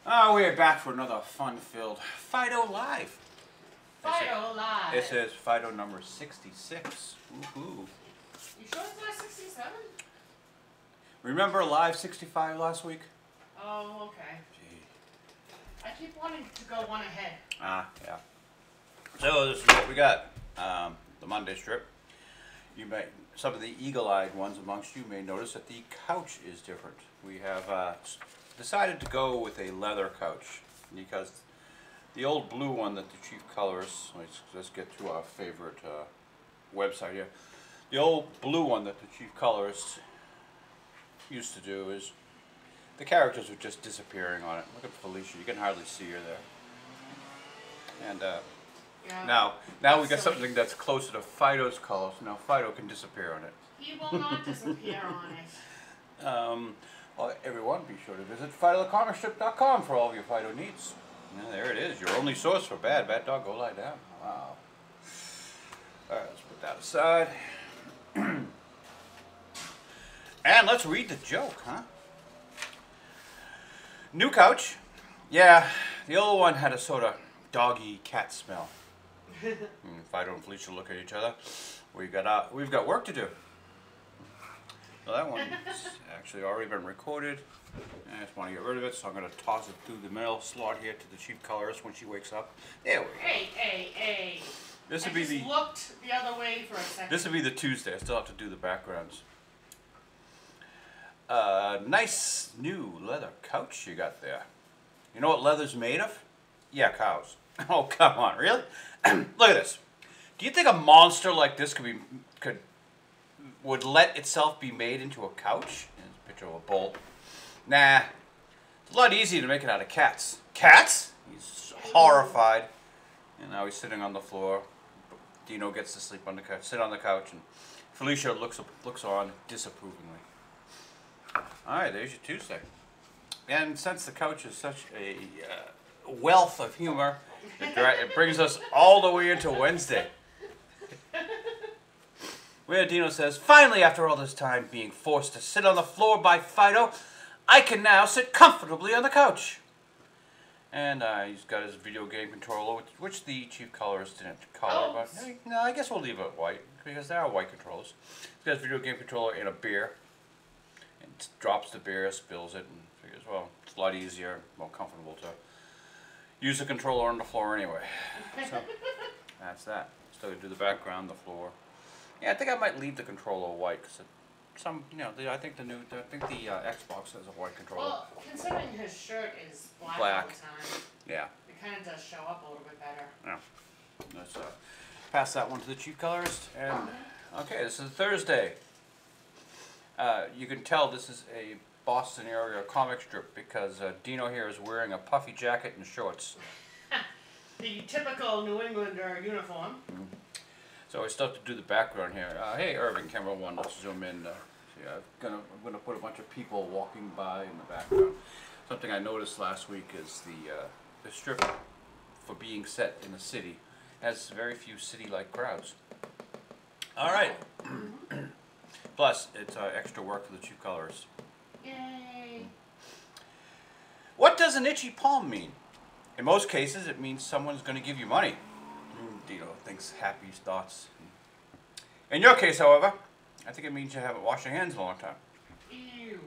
Oh, we're back for another fun-filled Fido Live. Fido Live. It says Fido number 66. Woohoo. You sure it's not 67? Remember Live 65 last week? Oh, okay. Gee. I keep wanting to go one ahead. Ah, yeah. So this is what we got. The Monday strip. You may, some of the eagle-eyed ones amongst you may notice that the couch is different. We have decided to go with a leather couch because the old blue one that the chief colorist, let's get to our favorite website here. The old blue one that the chief colorist used to do is the characters were just disappearing on it. Look at Felicia, you can hardly see her there. And Yeah. now we got something that's closer to Fido's colors. Now Fido can disappear on it. He will not disappear on it. Well, everyone, be sure to visit FidoTheComicStrip.com for all of your Fido needs. Yeah, there it is, your only source for Bad Dog, Go Lie Down. Wow. Alright, let's put that aside. And let's read the joke, huh? New couch. Yeah, the old one had a sort of doggy cat smell. Fido and Felicia look at each other. We've got work to do. Well, that one's actually already been recorded. I just want to get rid of it, so I'm going to toss it through the mail slot here to the chief colorist when she wakes up. There we go. Hey. This would I be just the looked the other way for a second. This would be the Tuesday. I still have to do the backgrounds. Nice new leather couch you got there. You know what leather's made of? Yeah, cows. Oh, come on, really? Look at this. Do you think a monster like this would let itself be made into a couch? Here's a picture of a bull. Nah. It's a lot easier to make it out of cats. Cats? He's horrified. And now he's sitting on the floor. Dino gets to sleep on the couch, sit on the couch, and Felicia looks on disapprovingly. Alright, there's your Tuesday. And since the couch is such a wealth of humor, it brings us all the way into Wednesday. Where Dino says, finally, after all this time being forced to sit on the floor by Fido, I can now sit comfortably on the couch. And he's got his video game controller, which the chief colorist didn't color, but no, I guess we'll leave it white, because there are white controllers. He's got his video game controller and a beer, and drops the beer, spills it, and figures, well, it's a lot easier, more comfortable to use the controller on the floor anyway. So, that's that. Still to do the background, the floor. Yeah, I think I might leave the controller white, because I think the Xbox has a white controller. Well, considering his shirt is black all the time, yeah, it kind of does show up a little bit better. Yeah. Let's pass that one to the chief colorist. And okay, this is Thursday. You can tell this is a Boston area comic strip because Dino here is wearing a puffy jacket and shorts. The typical New Englander uniform. So I still have to do the background here. Hey, Irving, camera one. Let's zoom in. I'm gonna put a bunch of people walking by in the background. Something I noticed last week is the strip, for being set in a city, has very few city-like crowds. All right. Plus, it's extra work for the chief colorist. Yay! What does an itchy palm mean? In most cases, it means someone's going to give you money. Dino thinks happy thoughts. In your case, however, I think it means you haven't washed your hands in a long time. Ew.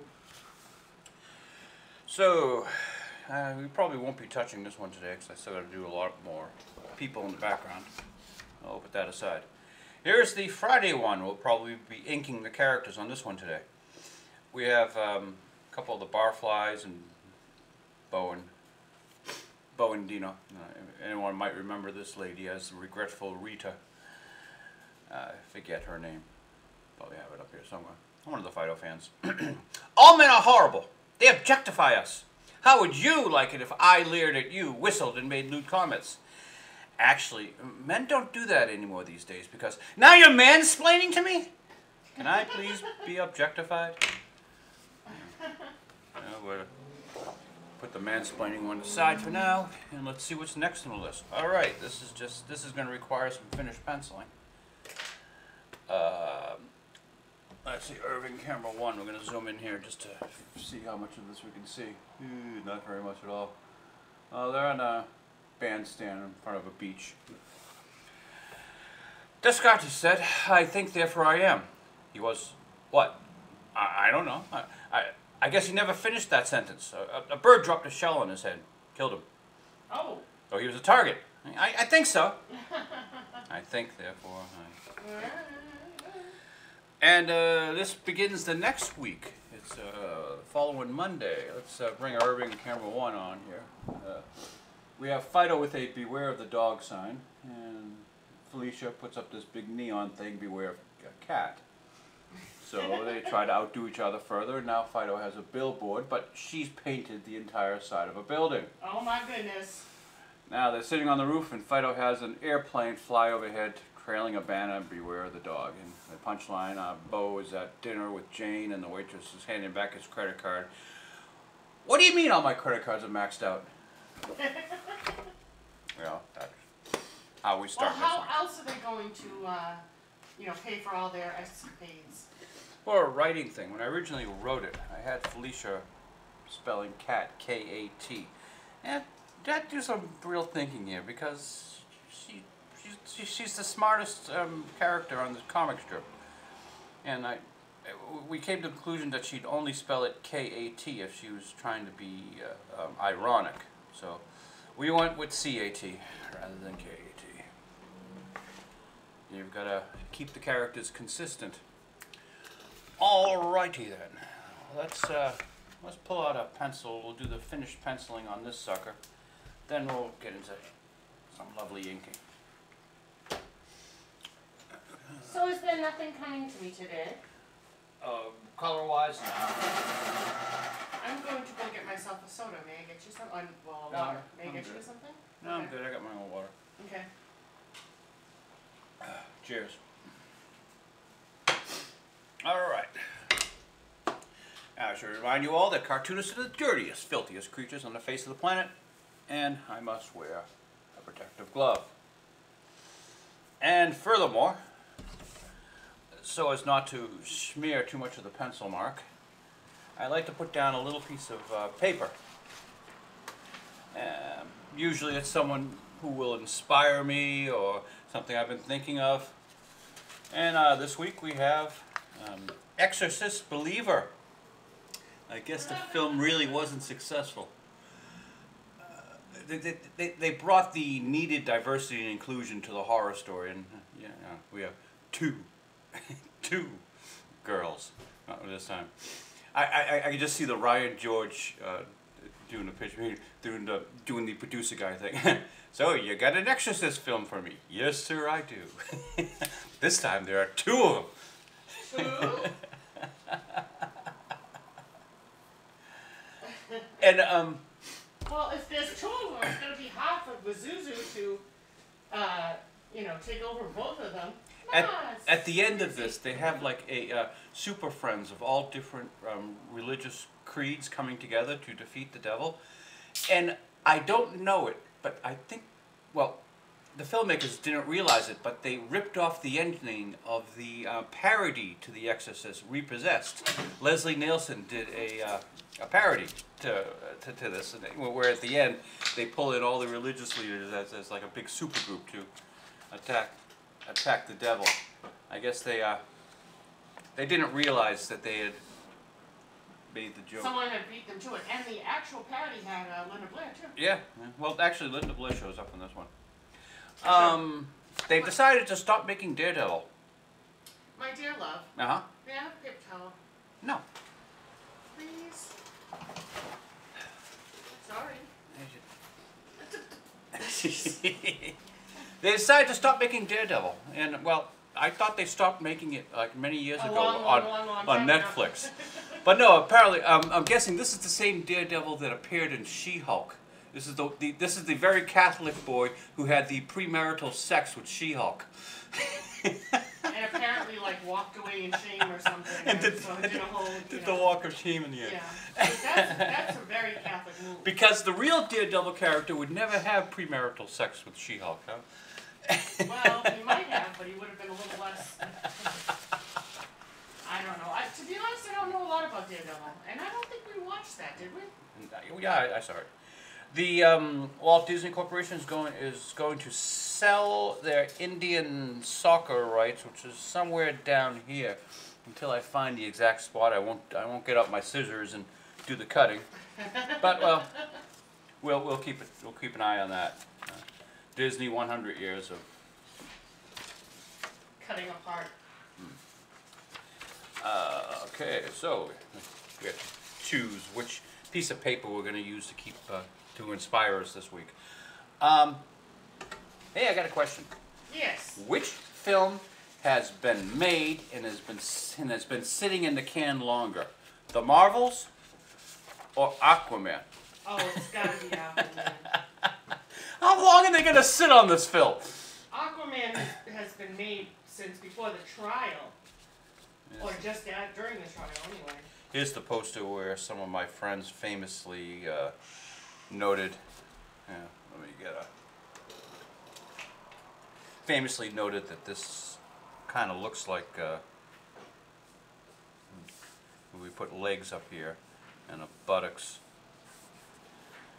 So, we probably won't be touching this one today because I still got to do a lot more people in the background. I'll put that aside. Here's the Friday one. We'll probably be inking the characters on this one today. We have a couple of the barflies and Bo and Dino. Anyone might remember this lady as the regretful Rita. I forget her name. Probably have it up here somewhere. One of the Fido fans. All men are horrible. They objectify us. How would you like it if I leered at you, whistled, and made lewd comments? Actually, men don't do that anymore these days because now you're mansplaining to me? Can I please be objectified? We'll put the mansplaining one aside for now, and let's see what's next on the list. All right, this is going to require some finished penciling. Let's see, Irving, camera one. We're going to zoom in here just to see how much of this we can see. Not very much at all. They're on a bandstand in front of a beach. Descartes said, "I think, therefore I am." He was what? I don't know. I guess he never finished that sentence. A bird dropped a shell on his head, killed him. Oh. So he was a target. I think so. I think, therefore I. And this begins the next week. It's following Monday. Let's bring our Irving camera 1 on here. We have Fido with a "Beware of the Dog" sign, and Felicia puts up this big neon thing, "Beware of a cat." So they try to outdo each other further, and now Fido has a billboard, but she's painted the entire side of a building. Oh my goodness. Now they're sitting on the roof, and Fido has an airplane fly overhead, trailing a banner, "Beware of the Dog." And the punchline, Bo is at dinner with Jane, and the waitress is handing back his credit card. "What do you mean all my credit cards are maxed out?" Well, that's how we start. Well, how else are they going to, pay for all their escapades? For a writing thing, when I originally wrote it, I had Felicia spelling cat, K-A-T. And I had to do some real thinking here, because she's the smartest character on this comic strip. And we came to the conclusion that she'd only spell it K-A-T if she was trying to be ironic. So we went with C-A-T rather than K-A-T. You've got to keep the characters consistent. Alrighty then. Let's pull out a pencil. We'll do the finished penciling on this sucker. Then we'll get into some lovely inking. So is there nothing coming to me today? Color-wise, no. I'm going to go get myself a soda. May I get you some? Well, No, water. May I I'm get good. you something? No, I'm good. I got my own water. Okay. Cheers. Alright. I should remind you all that cartoonists are the dirtiest, filthiest creatures on the face of the planet, and I must wear a protective glove. And furthermore, so as not to smear too much of the pencil mark, I like to put down a little piece of paper. Usually it's someone who will inspire me or something I've been thinking of. And this week we have Exorcist Believer. I guess the film really wasn't successful. They brought the needed diversity and inclusion to the horror story, and we have two girls this time. I can just see the Ryan George doing the picture, doing the producer guy thing. "So you got an Exorcist film for me?" "Yes, sir, I do." This time there are 2 of them. 2? And Well, if there's 2 of them, it's going to be hard for Wazuzu to, take over both of them. at the end of this, they have like a super friends of all different religious creeds coming together to defeat the devil. And I don't know it, but I think, well, the filmmakers didn't realize it, but they ripped off the ending of the parody to The Exorcist, Repossessed. Leslie Nielsen did a parody to this, where at the end they pull in all the religious leaders as like a big supergroup to attack the devil. I guess they didn't realize that they had made the joke. Someone had beat them to it, and the actual parody had Linda Blair too. Yeah. Well, actually, Linda Blair shows up in this one. They've decided to stop making Daredevil. My dear love. Uh-huh. May I have a paper towel? No. Please. Sorry. They decided to stop making Daredevil, and well, I thought they stopped making it like many years ago on Netflix. But no, apparently, I'm guessing this is the same Daredevil that appeared in She-Hulk. This is the very Catholic boy who had the premarital sex with She-Hulk. And apparently, like, walked away in shame or something. And did the walk of shame in the end. Yeah. So that's a very Catholic movie. Because the real Daredevil character would never have premarital sex with She-Hulk, huh? Well, he might have, but he would have been a little less. I don't know. To be honest, I don't know a lot about Daredevil, and I don't think we watched that, did we? Yeah, I saw it. The Walt Disney Corporation is going to sell their Indian soccer rights, which is somewhere down here. Until I find the exact spot, I won't get up my scissors and do the cutting. But well, we'll keep an eye on that. Disney 100 years of Cutting apart. Okay, so we have to choose which piece of paper we're going to use to keep to inspire us this week. Hey, I got a question. Yes. Which film has been made and has been sitting in the can longer, The Marvels or Aquaman? Oh, it's got to be Aquaman. How long are they going to sit on this film? Aquaman has been made since before the trial. Yes. Or just during the trial, anyway. Here's the poster where some of my friends famously noted. Yeah, let me get a. Famously noted that this kind of looks like. We put legs up here, and a buttocks,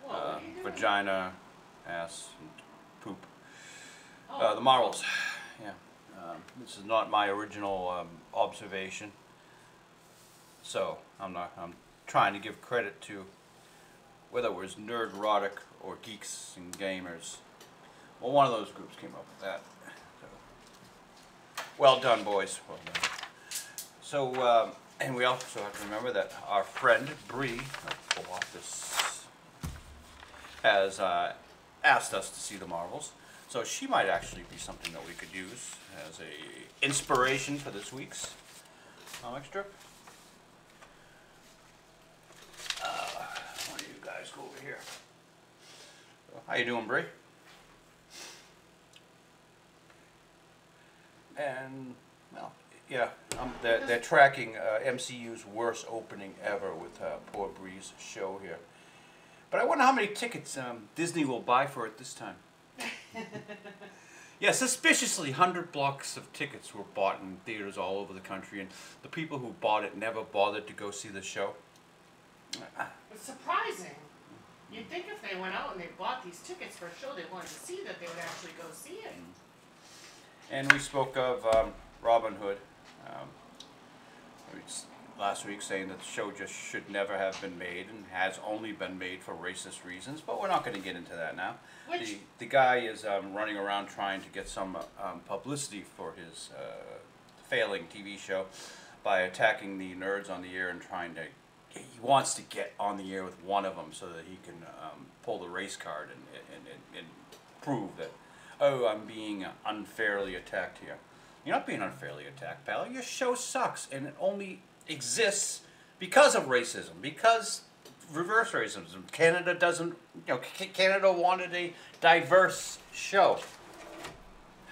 Whoa, what are you doing? vagina, ass, and poop. Oh. The Marvels. Yeah. This is not my original observation. So I'm trying to give credit to whether it was Nerdrotic or Geeks and Gamers. Well, one of those groups came up with that. So, well done, boys. Well done. So, and we also have to remember that our friend Bree, I'll pull off this, has asked us to see the Marvels. So she might actually be something that we could use as a inspiration for this week's comic strip. Why don't you guys go over here? So, how you doing, Bree? And well, yeah, they're tracking MCU's worst opening ever with poor Bree's show here. But I wonder how many tickets Disney will buy for it this time. Yeah, suspiciously, 100 blocks of tickets were bought in theaters all over the country, and the people who bought it never bothered to go see the show. It's surprising. You'd think if they went out and they bought these tickets for a show they wanted to see, that they would actually go see it. And we spoke of Robin Hood last week, saying that the show just should never have been made and has only been made for racist reasons, but we're not going to get into that now. The guy is running around trying to get some publicity for his failing TV show by attacking the nerds on the air and trying to. He wants to get on the air with one of them so that he can pull the race card and prove that, oh, I'm being unfairly attacked here. You're not being unfairly attacked, pal. Your show sucks, and it only exists because of racism, because reverse racism. Canada doesn't, Canada wanted a diverse show.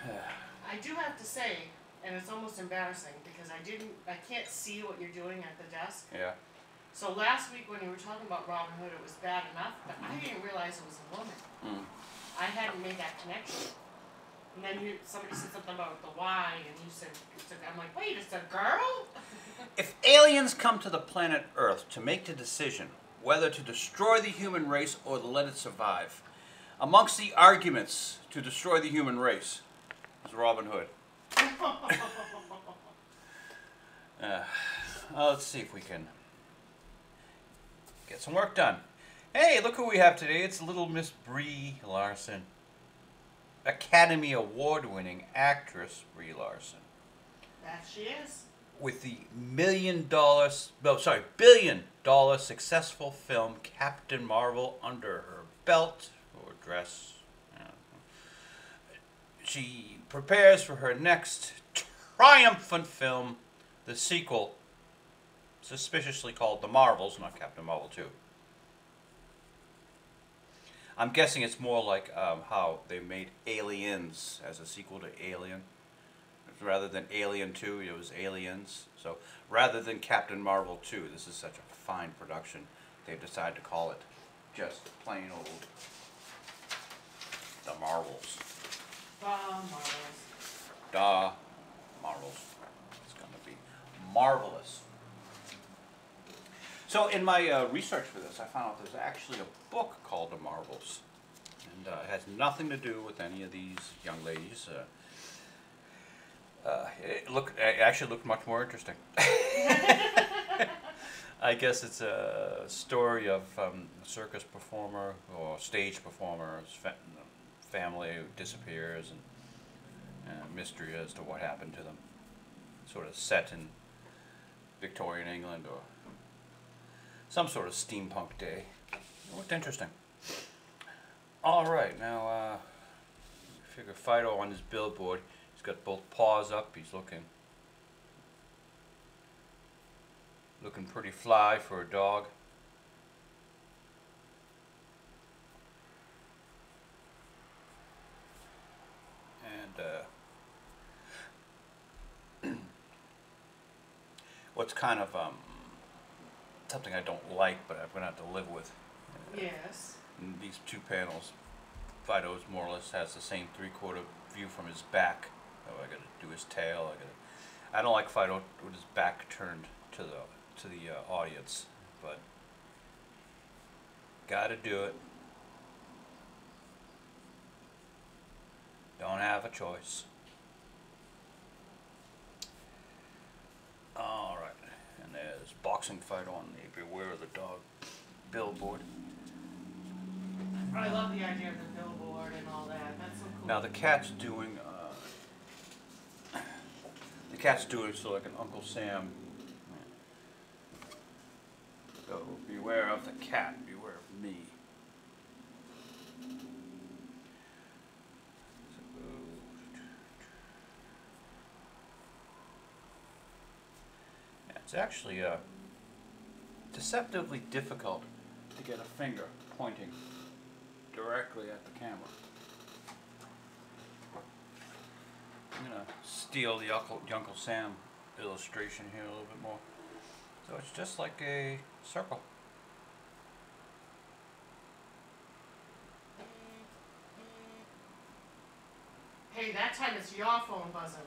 I do have to say, and it's almost embarrassing because I can't see what you're doing at the desk. Yeah. So last week when you were talking about Robin Hood, it was bad enough, but I didn't realize it was a woman. I hadn't made that connection. And then somebody said something about the Y, and you said, I'm like, wait, it's a girl? If aliens come to the planet Earth to make the decision whether to destroy the human race or to let it survive, amongst the arguments to destroy the human race is Robin Hood. Let's see if we can get some work done. Hey, look who we have today. It's little Miss Brie Larson. Academy Award-winning actress Brie Larson. That she is. With the billion-dollar successful film Captain Marvel under her belt or dress. She prepares for her next triumphant film, the sequel, suspiciously called The Marvels, not Captain Marvel 2. I'm guessing it's more like how they made Aliens as a sequel to Alien. Rather than Alien 2, it was Aliens. So rather than Captain Marvel 2, this is such a fine production, they've decided to call it just plain old The Marvels. Da Marvels. It's going to be marvelous. So in my research for this, I found out there's actually a book called The Marvels. And it has nothing to do with any of these young ladies. It actually looked much more interesting. I guess it's a story of a circus performer or stage performer's family who disappears and mystery as to what happened to them. Sort of set in Victorian England or some sort of steampunk day. It looked interesting. All right, now figure Fido on his billboard. He's got both paws up. He's looking pretty fly for a dog. And what's kind of something I don't like, but I'm gonna have to live with. Yes. In these two panels, Fido's more or less has the same 3/4 view from his back. Oh, I gotta do his tail. I don't like Fido with his back turned to the audience, but gotta do it. Don't have a choice. All right, and there's boxing Fido on the Beware of the Dog billboard. I love the idea of the billboard and all that. That's so cool. Now the cat's doing so like an Uncle Sam. So beware of the cat, beware of me. It's actually deceptively difficult to get a finger pointing directly at the camera. I'm going to steal the Uncle Sam illustration here a little bit more. So it's just like a circle. Hey, that time it's your phone buzzing.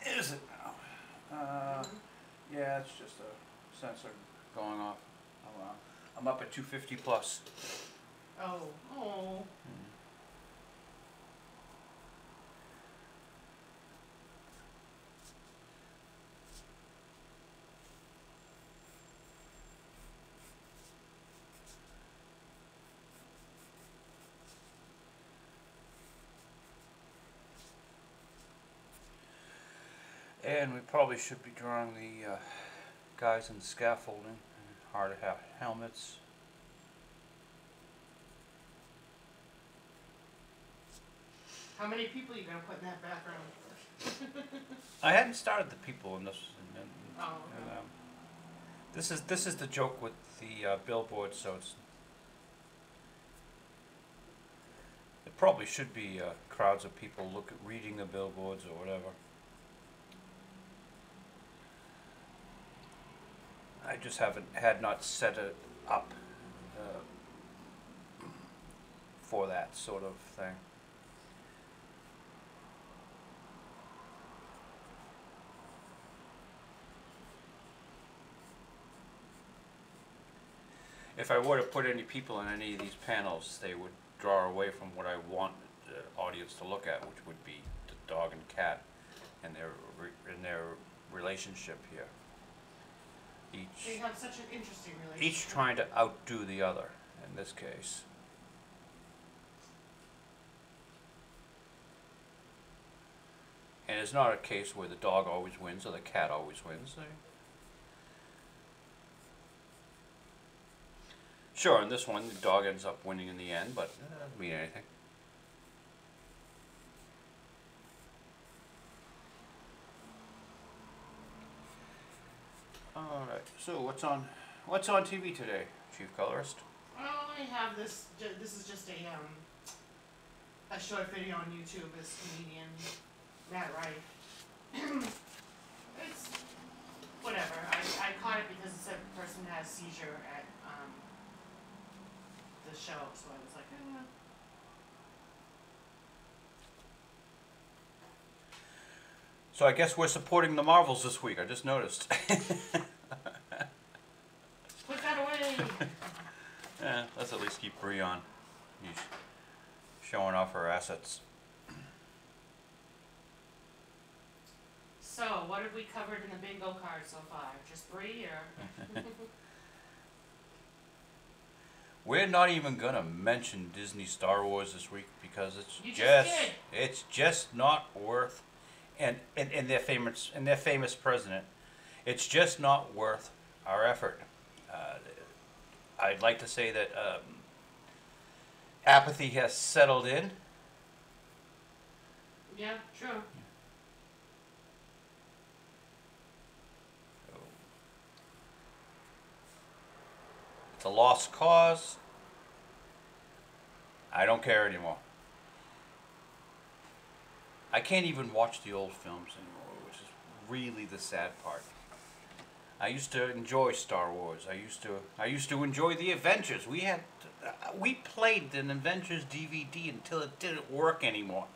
Is it now? Yeah, it's just a sensor going off. I'm up at 250 plus. Oh. And we probably should be drawing the guys in the scaffolding, hard hat helmets. How many people are you gonna put in that background? I hadn't started the people in this. Oh, okay. This is the joke with the billboard, so it probably should be crowds of people reading the billboards or whatever. I just had not set it up for that sort of thing. If I were to put any people in any of these panels, they would draw away from what I want the audience to look at, which would be the dog and cat and their relationship here. They have such an interesting relationship. Each trying to outdo the other, in this case. And it's not a case where the dog always wins or the cat always wins. Sure, in this one, the dog ends up winning in the end, but it doesn't mean anything. All right. So what's on TV today, Chief Colorist? Well, I have this. This is just a short video on YouTube. This comedian Matt Wright. It's whatever. I caught it because it said the person had a seizure at the show, so I was like, eh. So I guess we're supporting the Marvels this week. I just noticed. Put that away. Yeah, let's at least keep Bree on. He's showing off her assets. So, what have we covered in the bingo card so far? Just 3 or? We're not even gonna mention Disney Star Wars this week because it's just not worth, and their famous president, it's just not worth our effort. I'd like to say that apathy has settled in. Yeah, true. It's a lost cause. I don't care anymore. I can't even watch the old films anymore, which is really the sad part. I used to enjoy Star Wars. I used to enjoy the Avengers. We played an Avengers DVD until it didn't work anymore.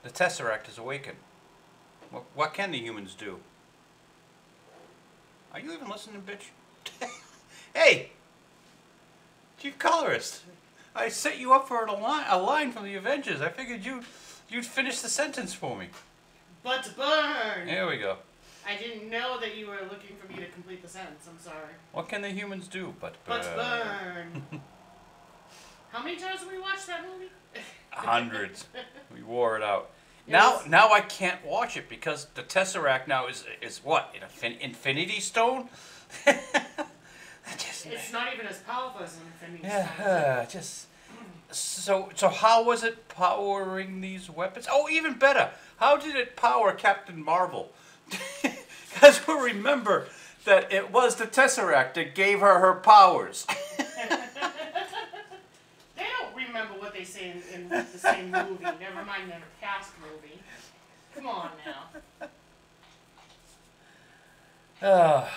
The Tesseract is awakened. What can the humans do? Are you even listening, bitch? Hey! Chief Colorist, I set you up for a line from the Avengers. I figured you'd finish the sentence for me. But burn! There we go. I didn't know that you were looking for me to complete the sentence. I'm sorry. What can the humans do but burn? But burn! How many times have we watched that movie? Hundreds. We wore it out. Now I can't watch it because the Tesseract now is what? An Infinity Stone? It's not even as powerful as an Infinity Stone. So how was it powering these weapons? Oh, even better. How did it power Captain Marvel? Because we'll remember that it was the Tesseract that gave her powers. They don't remember what they say in the same movie. Never mind in a past movie. Come on now.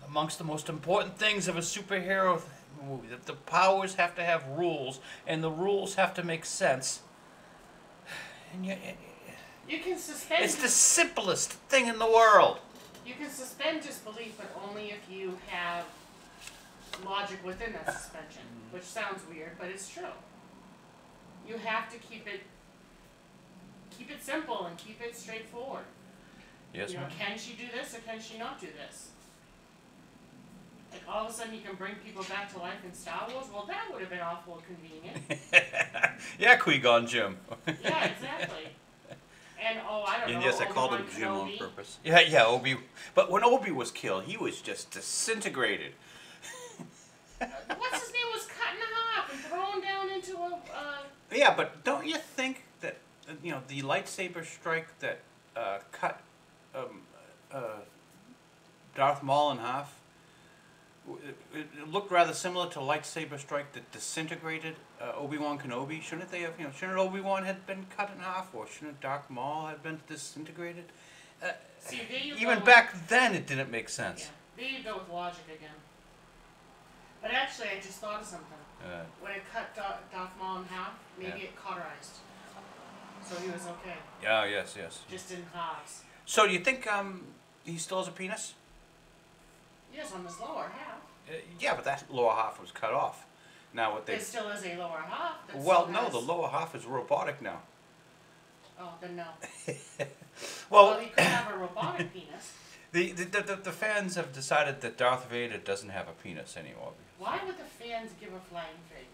Amongst the most important things of a superhero movie, that the powers have to have rules, and the rules have to make sense. And you can suspend. It's the simplest thing in the world. You can suspend disbelief, but only if you have logic within that suspension, which sounds weird, but it's true. You have to keep it simple and keep it straightforward. Yes, ma'am. Can she do this or can she not do this? Like all of a sudden you can bring people back to life in Star Wars? Well, that would have been awful convenient. Yeah, Qui-Gon Jinn. Yeah, exactly. And I don't know. And yes, I called him Jim on Kenobi. purpose. Yeah, Obi. But when Obi was killed, he was just disintegrated. What's his name was cut in half and thrown down into a. Yeah, but don't you think that the lightsaber strike that cut Darth Maul in half? It looked rather similar to a lightsaber strike that disintegrated Obi-Wan Kenobi. Shouldn't they have? Shouldn't Obi-Wan have been cut in half, or shouldn't Darth Maul have been disintegrated? See, there you even go back then, it didn't make sense. Yeah, there you go with logic again. But actually, I just thought of something. When it cut Darth Maul in half, maybe it cauterized, so he was okay. Yeah. Yes. Just in halves. So, do you think he still has a penis? Yes, on this lower half. Yeah, but that lower half was cut off. Now what There still is a lower half. That well, still no, has... the lower half is robotic now. Oh, then no. Well, He could have a robotic penis. The fans have decided that Darth Vader doesn't have a penis anymore. Why would the fans give a flying fig?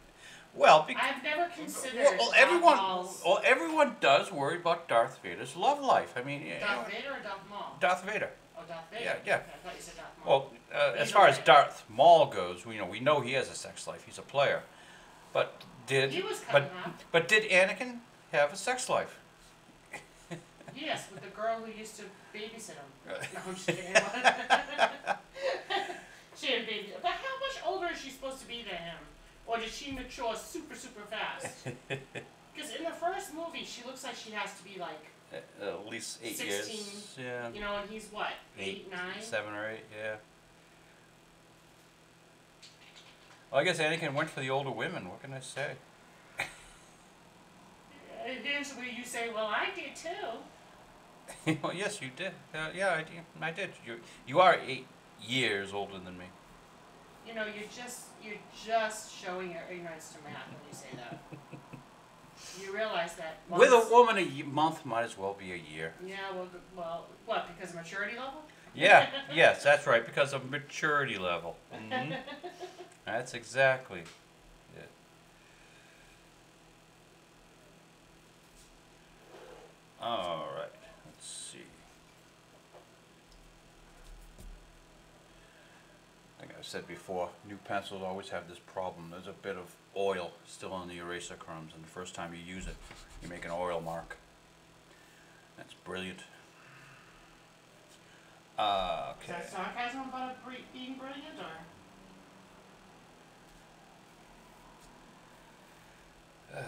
Well, I've never considered. everyone does worry about Darth Vader's love life. I mean, Darth Vader or Darth Maul? Darth Vader. Oh, Darth Vader. Yeah. Okay, I thought you said Darth Maul. Well, as far as Darth Maul goes, we know he has a sex life. He's a player. But did Anakin have a sex life? Yes, with the girl who used to babysit him. No, I'm just kidding. She had a baby. But how much older is she supposed to be than him? Or did she mature super, super fast? Because in the first movie, she looks like she has to be like... at least 8 16, years. Yeah. And he's what? 8, 9? 7 or 8, yeah. Well, I guess Anakin went for the older women. What can I say? And here's where you say, well, I did too. Well, yes, you did. Yeah, I did. You are 8 years older than me. You know, you're just showing your ignorance to math when you say that. You realize that With a woman, a month might as well be a year. Yeah, well, what? Because of maturity level? Yeah, yes, that's right. Because of maturity level. Mm-hmm. That's exactly it. All right. Let's see. I think I've said before, new pencils always have this problem. There's a bit of oil still on the eraser crumbs, and the first time you use it, you make an oil mark. That's brilliant. Is Okay. that sarcasm about it being brilliant, or?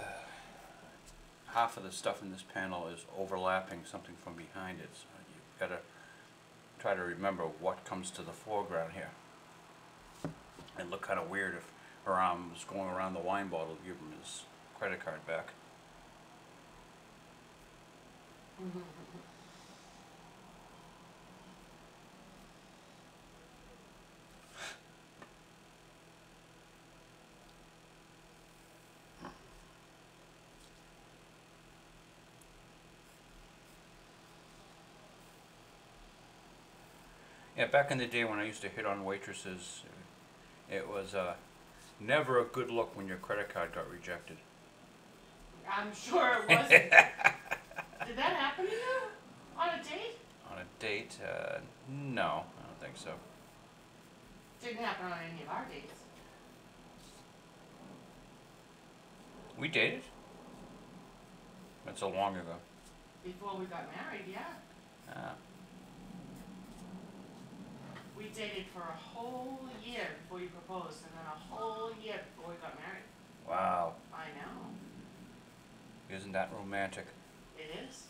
Half of the stuff in this panel is overlapping something from behind it, so you've got to try to remember what comes to the foreground here. It'd look kind of weird if her arm was going around the wine bottle to give him his credit card back. Yeah, back in the day when I used to hit on waitresses, it was never a good look when your credit card got rejected. I'm sure it wasn't. Did that happen to you? On a date? On a date? No, I don't think so. Didn't happen on any of our dates. We dated? That's so long ago. Before we got married, yeah. Ah. We dated for a whole year before you proposed, and then a whole year before we got married. Wow. I know. Isn't that romantic? It is.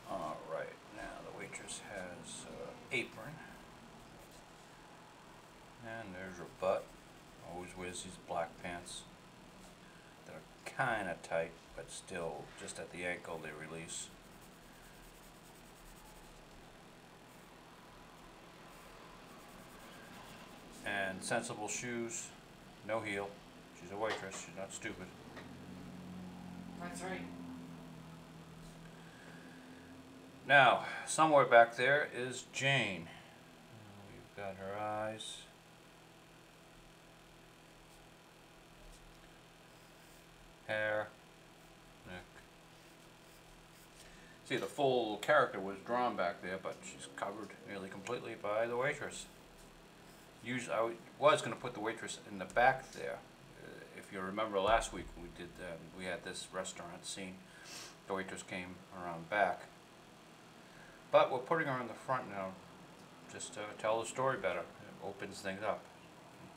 Alright, now the waitress has apron. And there's her butt. Always wears these black pants. They're kind of tight, but still just at the ankle they release. And sensible shoes, no heel. She's a waitress, she's not stupid. That's right. Now, somewhere back there is Jane. We've got her eyes. Hair. Neck. See, the full character was drawn back there, but she's covered nearly completely by the waitress. Usually, I was going to put the waitress in the back there. If you remember last week, we had this restaurant scene. The waitress came around back. But we're putting her in the front now, just to tell the story better. It opens things up,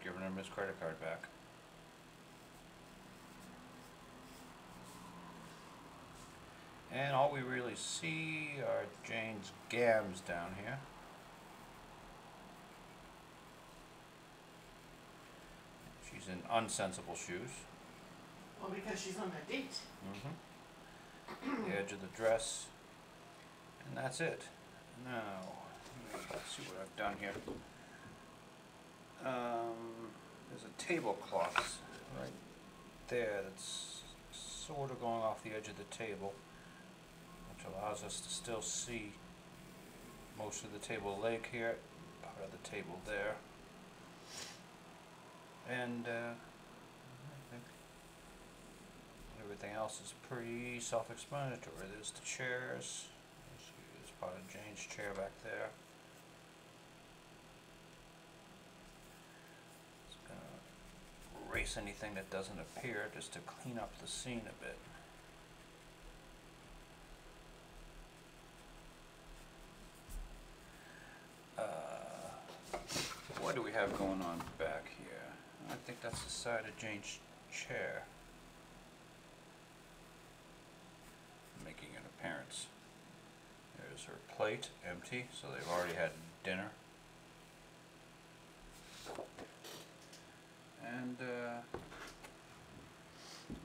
giving him his credit card back. And all we really see are Jane's gams down here. She's in unsensible shoes. Well, because she's on a date. The edge of the dress. And that's it. Now, let's see what I've done here. There's a tablecloth right there that's sort of going off the edge of the table, which allows us to still see most of the table leg here, part of the table there. And I think everything else is pretty self-explanatory. There's the chairs. There's part of Jane's chair back there. Just gonna erase anything that doesn't appear just to clean up the scene a bit. What do we have going on back here? I think that's the side of Jane's chair making an appearance. There's her plate, empty, so they've already had dinner. And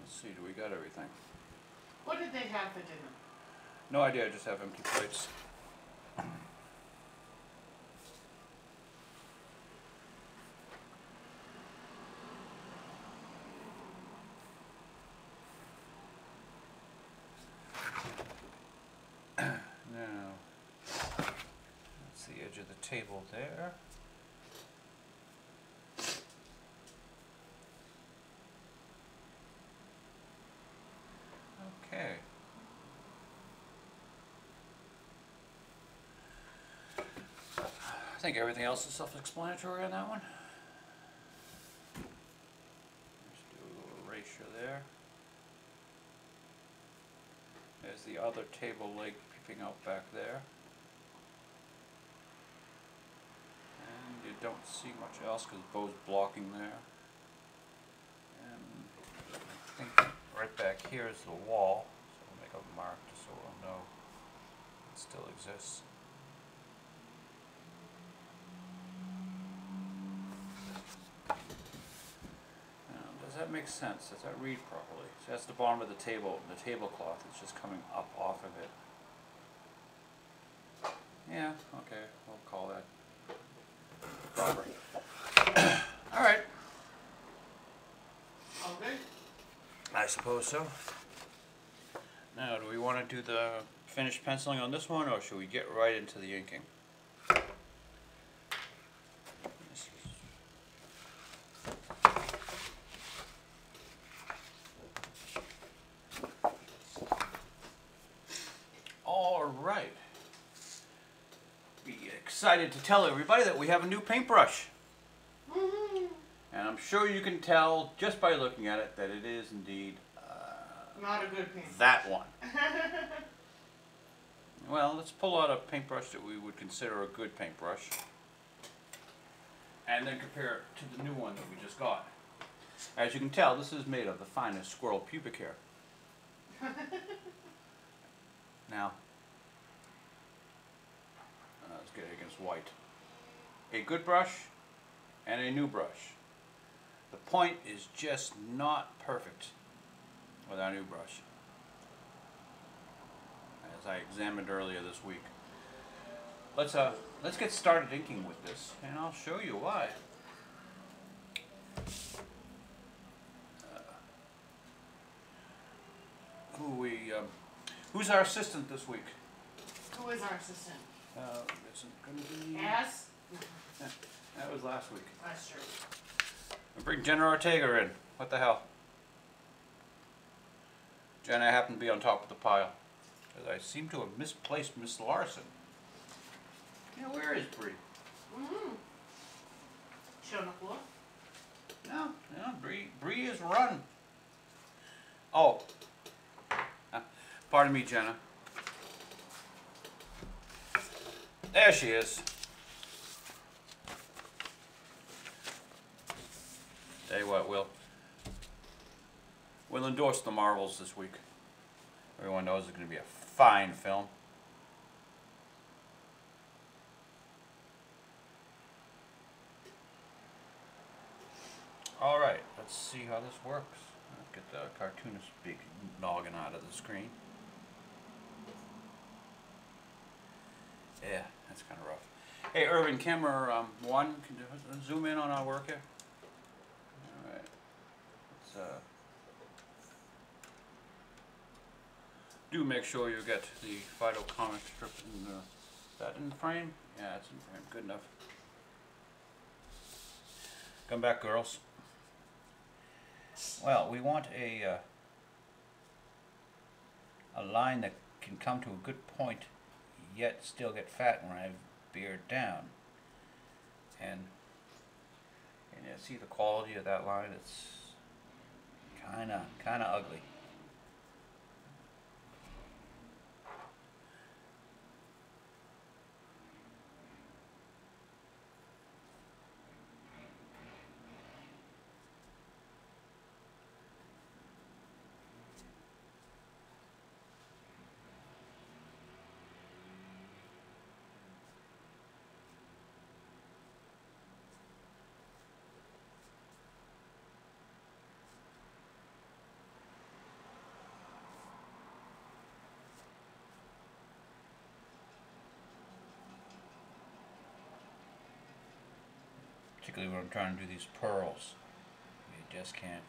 let's see, do we got everything? What did they have for dinner? No idea, I just have empty plates. Now, that's the edge of the table there. Okay. I think everything else is self-explanatory on that one. Just do a little erasure there. There's the other table leg peeping out back there. And you don't see much else because Bo's blocking there. And I think right back here is the wall, so we'll make a mark just so we'll know it still exists. Does that make sense? Does that read properly? So that's the bottom of the table, the tablecloth is just coming up off of it. Yeah, okay, we'll call that proper. Alright. All good? I suppose so. Now, do we want to do the finished penciling on this one, or should we get right into the inking? Alright. Be excited to tell everybody that we have a new paintbrush. And I'm sure you can tell just by looking at it that it is indeed Not a good paint. that one. Well, let's pull out a paintbrush that we would consider a good paintbrush and then compare it to the new one that we just got. As you can tell, this is made of the finest squirrel pubic hair. Now, let's get it against white. A good brush and a new brush. The point is just not perfect with our new brush, as I examined earlier this week. Let's get started inking with this, and I'll show you why. Who's our assistant this week? Who is our assistant? Isn't going to be. As? That was last week. That's true. We'll bring Jenna Ortega in. What the hell? Jenna happened to be on top of the pile, because I seem to have misplaced Miss Larson. Yeah, where is Bree? She on the floor? No, Bree is run. Oh. Pardon me, Jenna. There she is. Tell you what, we'll endorse The Marvels this week. Everyone knows it's going to be a fine film. Alright, let's see how this works. Let's get the cartoonist big noggin out of the screen. Yeah, that's kind of rough. Hey, Irvin, camera 1, can you zoom in on our work here? Alright. Let's, do make sure you get the Fido comic strip in the, is that in the frame? Yeah, it's in the frame. Good enough. Come back, girls. Well, we want a line that can come to a good point, yet still get fat when I beard down. And you see the quality of that line? It's kind of ugly. particularly when I'm trying to do these pearls. You just can't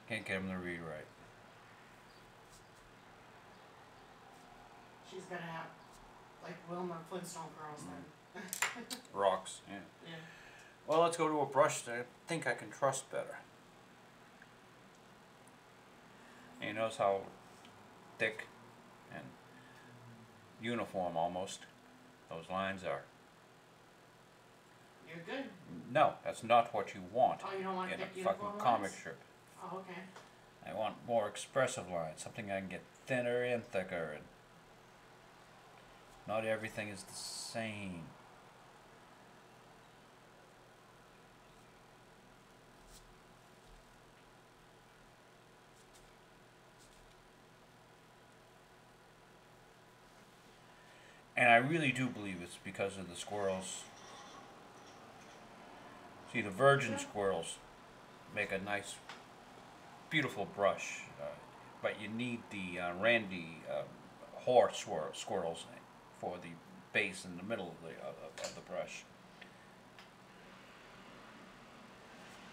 get them to read right. She's gonna have like Wilma Flintstone girls then. Rocks, yeah. Yeah. Well, let's go to a brush that I think I can trust better. And you notice how thick and uniform almost those lines are. You're good. No, that's not what you want Oh, you don't want in thick a uniform fucking comic lines? strip. Oh, okay. I want more expressive lines, something I can get thinner and thicker, and not everything is the same. And I really do believe it's because of the squirrels. See, the virgin squirrels make a nice, beautiful brush, but you need the Randy horse squirrels for the base in the middle of the brush.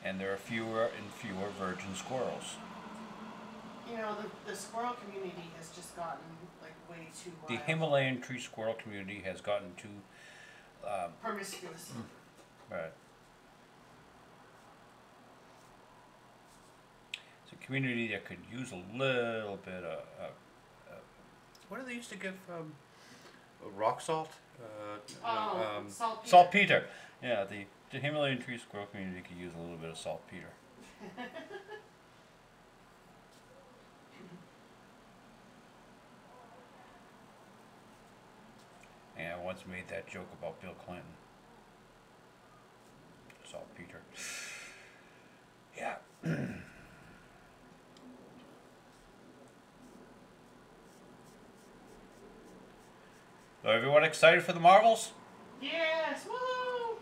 And there are fewer and fewer virgin squirrels. You know, the squirrel community has just gotten like way too The wild. Himalayan tree squirrel community has gotten too Promiscuous. right. It's a community that could use a little bit of what do they used to give rock salt? Saltpeter. Saltpeter. Yeah, the Himalayan tree squirrel community could use a little bit of saltpeter. And I once made that joke about Bill Clinton. Saltpeter. Yeah. So everyone excited for the Marvels? Yes, woo!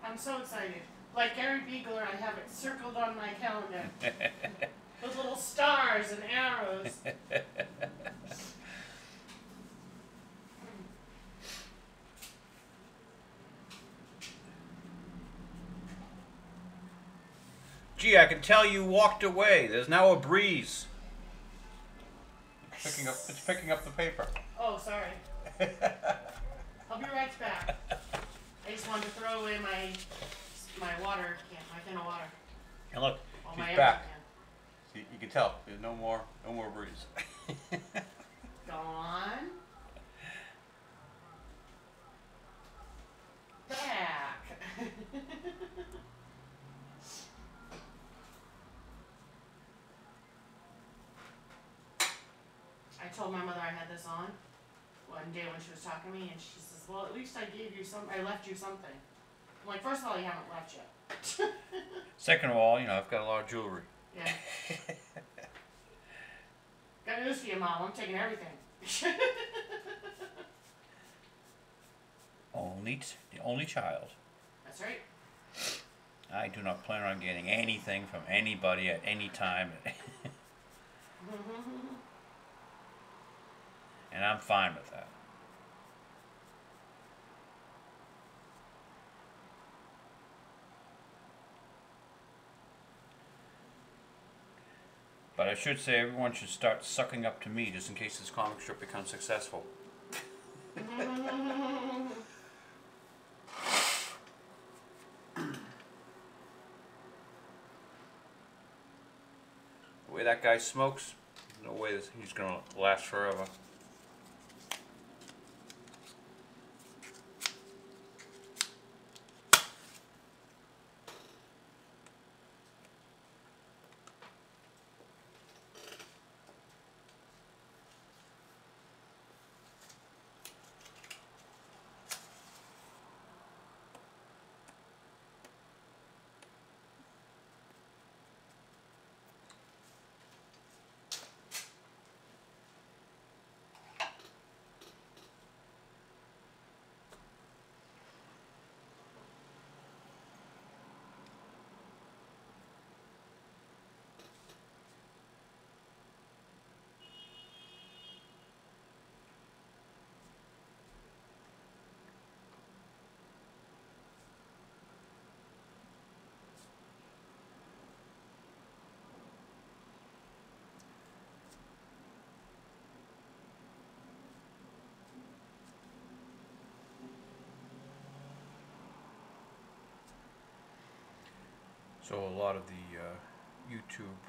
I'm so excited. Like Gary Beagler, I have it circled on my calendar with little stars and arrows. Gee, I can tell you walked away. There's now a breeze. It's picking up the paper. Oh, sorry. I'll be right back. I just wanted to throw away my water can, my tin of water. And look, Oh, she's my back. empty See, you can tell. There's no more breeze. can. Gone. Back. I told my mother I had this on one day when she was talking to me, and she says, "Well, at least I gave you some. I left you something." I'm like, first of all, you haven't left yet. Second of all, I've got a lot of jewelry. Yeah. Got news for you, Mom. I'm taking everything. The only child. That's right. I do not plan on getting anything from anybody at any time. And I'm fine with that. But I should say everyone should start sucking up to me just in case this comic strip becomes successful. The way that guy smokes, no way he's going to last forever. So a lot of the YouTube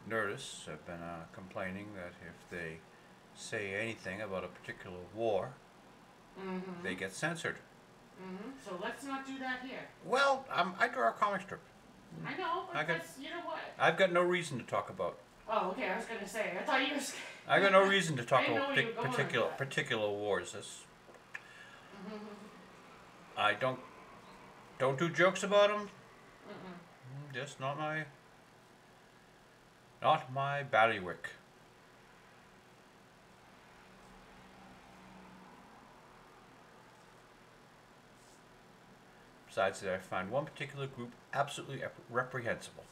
nerdists have been complaining that if they say anything about a particular war, they get censored. So let's not do that here. Well, I draw a comic strip. I know, but that's, you know what? I've got no reason to talk about. Oh, okay, I was going to say, I thought you were... I've got no reason to talk I didn't know about where you were going with that. particular wars. I don't do jokes about them. Just not my bailiwick. Besides that, I find one particular group absolutely reprehensible.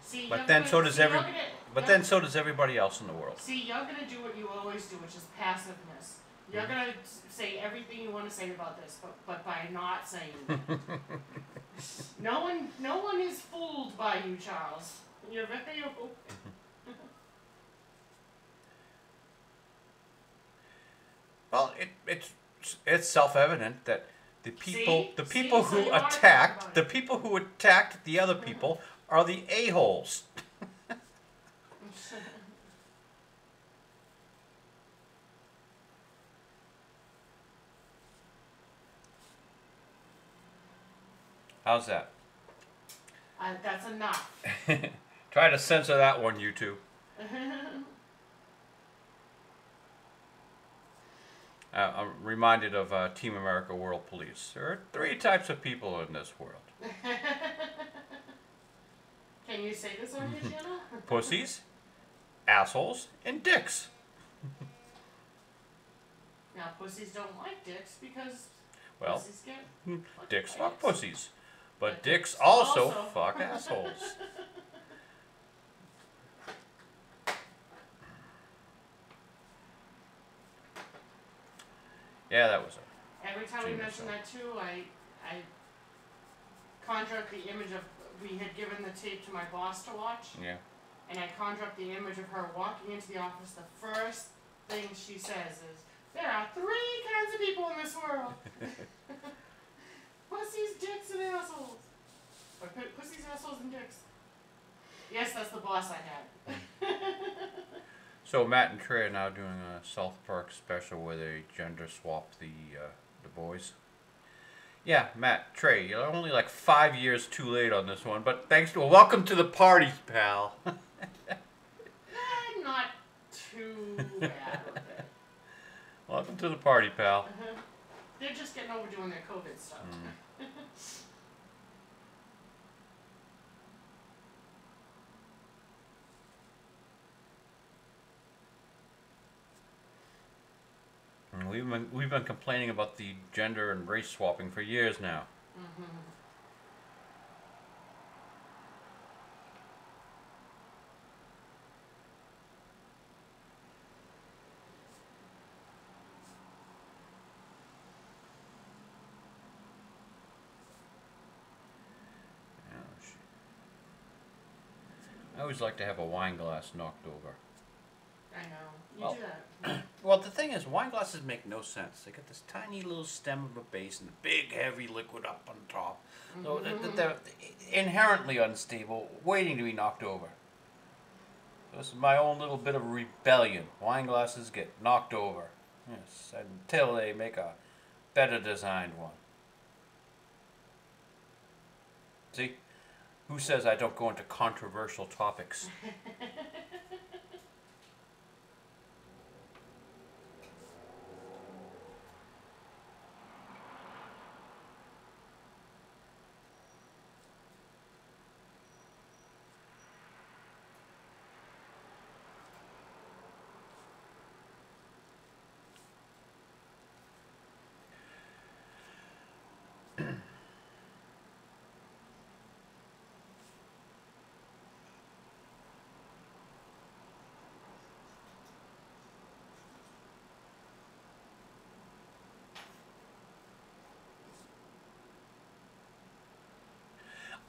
See, but then so does everybody else in the world. See, you're gonna do what you always do, which is passiveness. You're gonna say everything you want to say about this, but by not saying it. No one is fooled by you, Charles. You're very open. Well, it's self-evident that the people who attacked the other people are the a-holes. How's that? That's enough. Try to censor that one, you two. I'm reminded of Team America World Police. There are 3 types of people in this world. Can you say this on your channel? Pussies, assholes, and dicks. Now, pussies don't like dicks because pussies get dicks fuck pussies. But dicks also fuck assholes. Yeah, that was it. Every time we mention that too, I conjure up the image of, we had given the tape to my boss to watch. Yeah. And I conjure up the image of her walking into the office. The first thing she says is, "There are 3 kinds of people in this world. Pussies, dicks, and assholes." Or pussies, assholes, and dicks. Yes, that's the boss I had. So Matt and Trey are now doing a South Park special where they gender swap the boys. Yeah, Matt, Trey, you're only like 5 years too late on this one, but thanks to welcome to the party, pal. Not too bad with it. Welcome to the party, pal. They're just getting over doing their COVID stuff. We've been complaining about the gender and race swapping for years now. I always like to have a wine glass knocked over. I know. You do that. Well, the thing is, wine glasses make no sense. They got this tiny little stem of a base and a big heavy liquid up on top. So they're inherently unstable, waiting to be knocked over. This is my own little bit of rebellion. Wine glasses get knocked over. Yes, until they make a better designed one. See? Who says I don't go into controversial topics?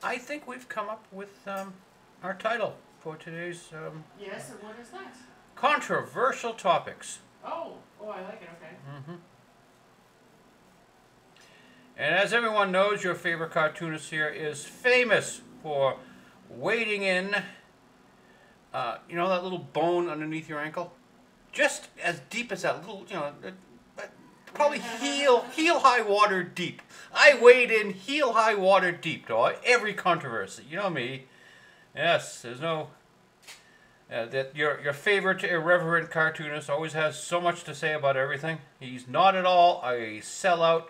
I think we've come up with our title for today's Yes, and what is that? Controversial Topics. Oh, I like it, okay. And as everyone knows, your favorite cartoonist here is famous for wading in, you know that little bone underneath your ankle? Just as deep as that little, probably heel high water deep. I wade in heel high water deep to every controversy. You know me. Yes, there's no... that your favorite irreverent cartoonist always has so much to say about everything. He's not at all a sellout,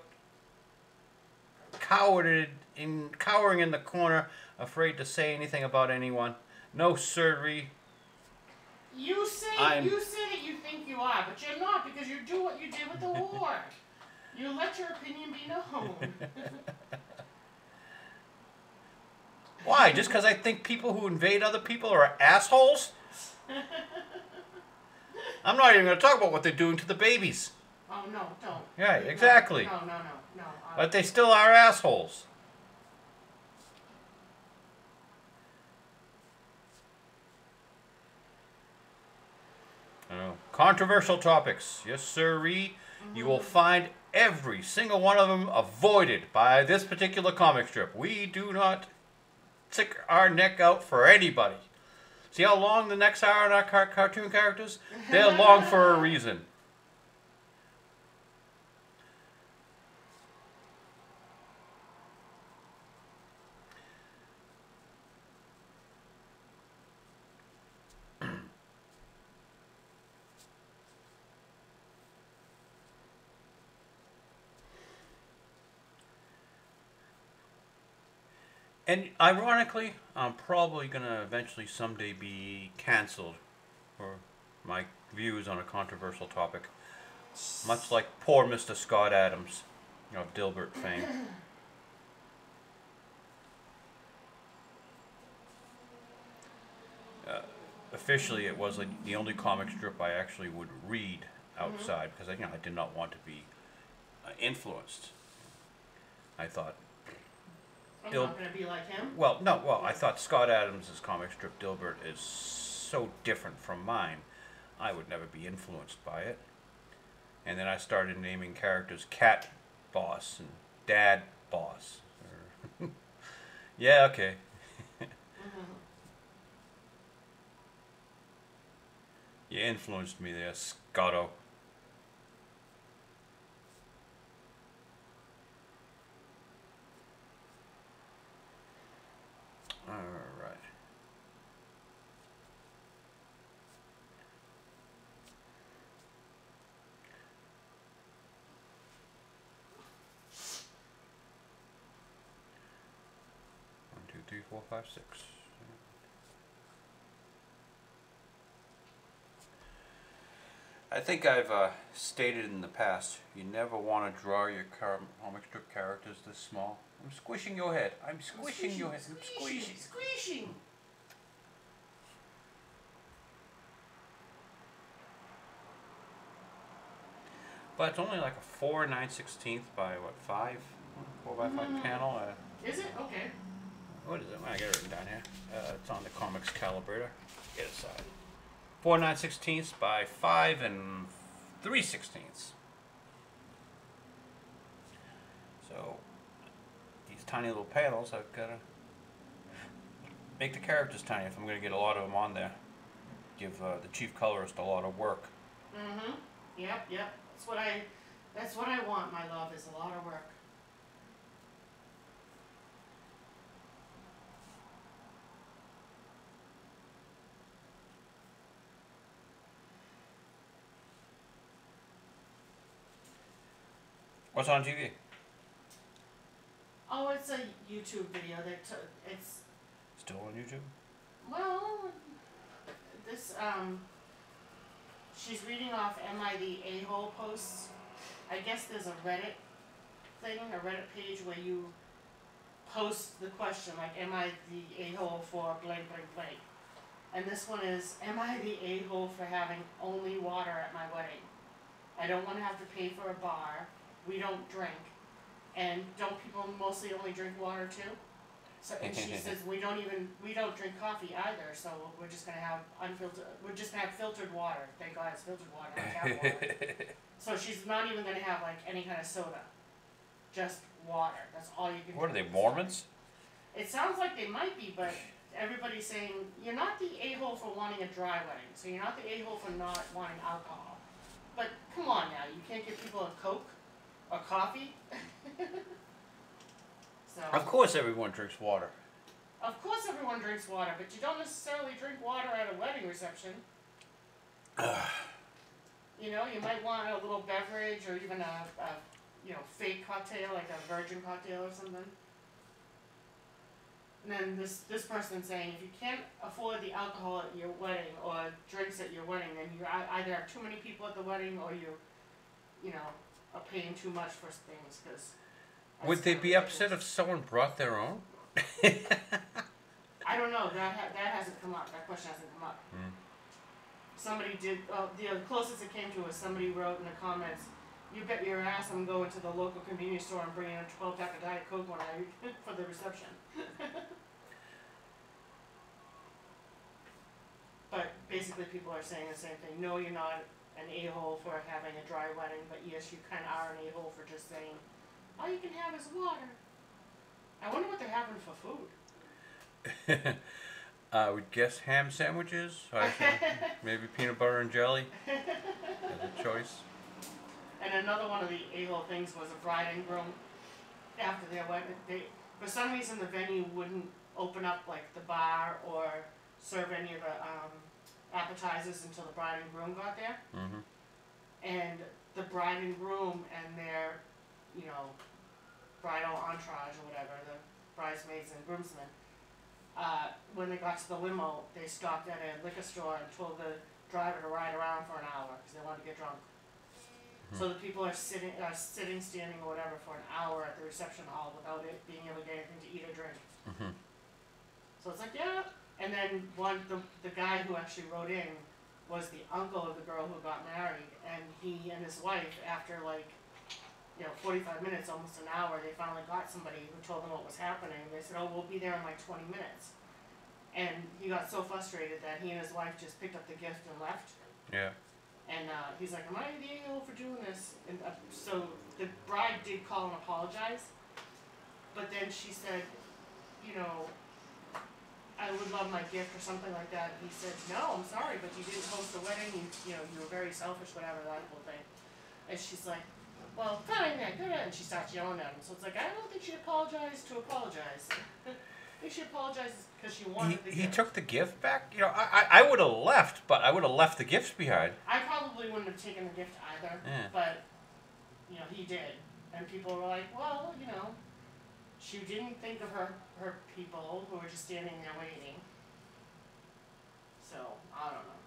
cowering in the corner, afraid to say anything about anyone. No siree. You say that you think you are, but you're not, because you do what you did with the war. You let your opinion be known. Why? Just because I think people who invade other people are assholes? I'm not even going to talk about what they're doing to the babies. Oh, no, don't. Yeah, exactly. No. But they still are assholes. Controversial topics. Yes, sirree. You will find every single one of them avoided by this particular comic strip. We do not stick our neck out for anybody. See how long the necks are on our cartoon characters? They're long for a reason. And ironically, I'm probably going to eventually someday be canceled for my views on a controversial topic. Much like poor Mr. Scott Adams of Dilbert fame. Officially, it was like the only comic strip I actually would read outside because I did not want to be influenced. I thought... I'm not going to be like him? I thought Scott Adams' comic strip Dilbert is so different from mine, I would never be influenced by it. And then I started naming characters Cat Boss and Dad Boss. Yeah, okay. You influenced me there, Scotto. Alright. One, two, three, four, five, six. I think I've stated in the past, you never want to draw your comic strip characters this small. I'm squishing your head. I'm squishing your head. I'm Squishing. But it's only like a 4 9/16 by what, 5? 4 by 5 panel. Is it? Okay. What is it? I got it written down here. It's on the comics calibrator. Get it aside. 4 9/16 by 5 and 3/16. So these tiny little panels, I've got to make the characters tiny if I'm going to get a lot of them on there. Give the chief colorist a lot of work. Yep. That's what I want, my love, is a lot of work. What's on TV? Oh, it's a YouTube video it's Still on YouTube? well, this she's reading off Am I the A-hole posts. I guess there's a Reddit page where you post the question, like, am I the a-hole for blank blank blank? And this one is, am I the a-hole for having only water at my wedding? I don't want to have to pay for a bar. We don't drink. And don't people mostly only drink water too? So, and she says, we don't drink coffee either, so we're just gonna have filtered water. Thank God it's filtered water, not tap water. So she's not even gonna have like any kind of soda. just water. That's all you can What are drink they, at this wedding. Mormons? It sounds like they might be, but everybody's saying you're not the a-hole for wanting a dry wedding, so you're not the a-hole for not wanting alcohol. But come on now, you can't give people a Coke or coffee. So Of course everyone drinks water. of course everyone drinks water, but you don't necessarily drink water at a wedding reception. You know, you might want a little beverage or even a fake cocktail, like a virgin cocktail or something. And then this person's saying if you can't afford the alcohol at your wedding or drinks at your wedding, then you either have too many people at the wedding or you know, are paying too much for things. Cause Would they be upset if someone brought their own? I don't know. That hasn't come up. That question hasn't come up. Somebody did. The closest it came to was somebody wrote in the comments, "You bet your ass I'm going to the local convenience store and bringing a 12-pack of Diet Coke when I for the reception." But basically, people are saying the same thing. No, you're not an a-hole for having a dry wedding, but yes, you kind of are an a-hole for just saying, all you can have is water. I wonder what they're having for food. I would guess ham sandwiches. Maybe peanut butter and jelly as a choice. And another one of the a-hole things was a bride and groom after their wedding. For some reason, the venue wouldn't open up like the bar or serve any of the appetizers until the bride and groom got there. Mm-hmm. And the bride and groom and their, bridal entourage or whatever, the bridesmaids and groomsmen, when they got to the limo, they stopped at a liquor store and told the driver to ride around for an hour because they wanted to get drunk. So the people are sitting, standing, or whatever for an hour at the reception hall without it being able to get anything to eat or drink. Mm-hmm. So it's like, yeah. And then the guy who actually wrote in was the uncle of the girl who got married, and he and his wife, after 45 minutes, almost an hour, they finally got somebody who told them what was happening. They said, "Oh, we'll be there in like 20 minutes." And he got so frustrated that he and his wife just picked up the gift and left. Yeah. And he's like, "Am I the a-hole for doing this?" And so the bride did call and apologize, but then she said, "I would love my gift," or something like that. And he said, "No, I'm sorry, but you didn't host the wedding. You were very selfish, whatever, that whole thing." And she's like, "Well, fine then, good." And she starts yelling at him. So it's like, I don't think she apologized to apologize. I think she apologized because she wanted the gift. He took the gift back? I would have left, but I would have left the gifts behind. I probably wouldn't have taken the gift either, but, he did. And people were like, well, she didn't think of her people who were just standing there waiting. So, I don't know.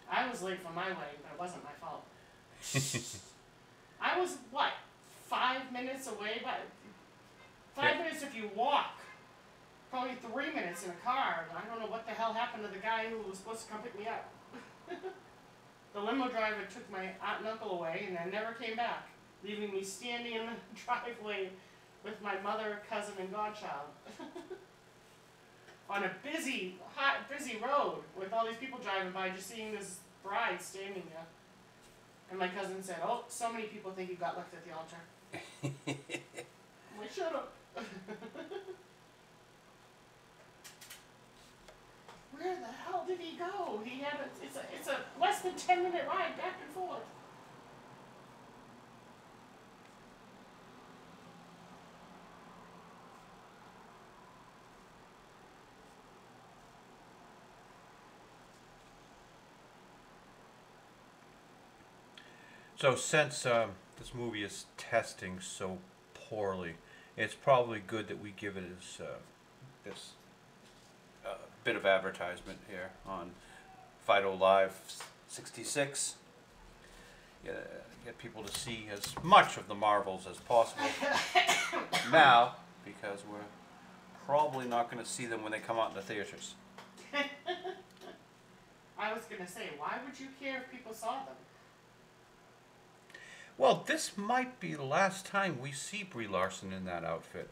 I was late for my wedding, but it wasn't my fault. I was, 5 minutes away? Five minutes if you walk. Probably 3 minutes in a car. I don't know what the hell happened to the guy who was supposed to come pick me up. The limo driver took my aunt and uncle away and then never came back, leaving me standing in the driveway with my mother, cousin, and godchild. On a busy, hot, busy road with all these people driving by, just seeing this bride standing there. And my cousin said, "Oh, so many people think you got left at the altar." I'm like, shut up. Where the hell did he go? It's a less than 10-minute ride back and forth. So since this movie is testing so poorly, it's probably good that we give it this bit of advertisement here on Fido Live 66. Get people to see as much of the Marvels as possible now, because we're probably not going to see them when they come out in the theaters. I was going to say, why would you care if people saw them? Well, this might be the last time we see Brie Larson in that outfit.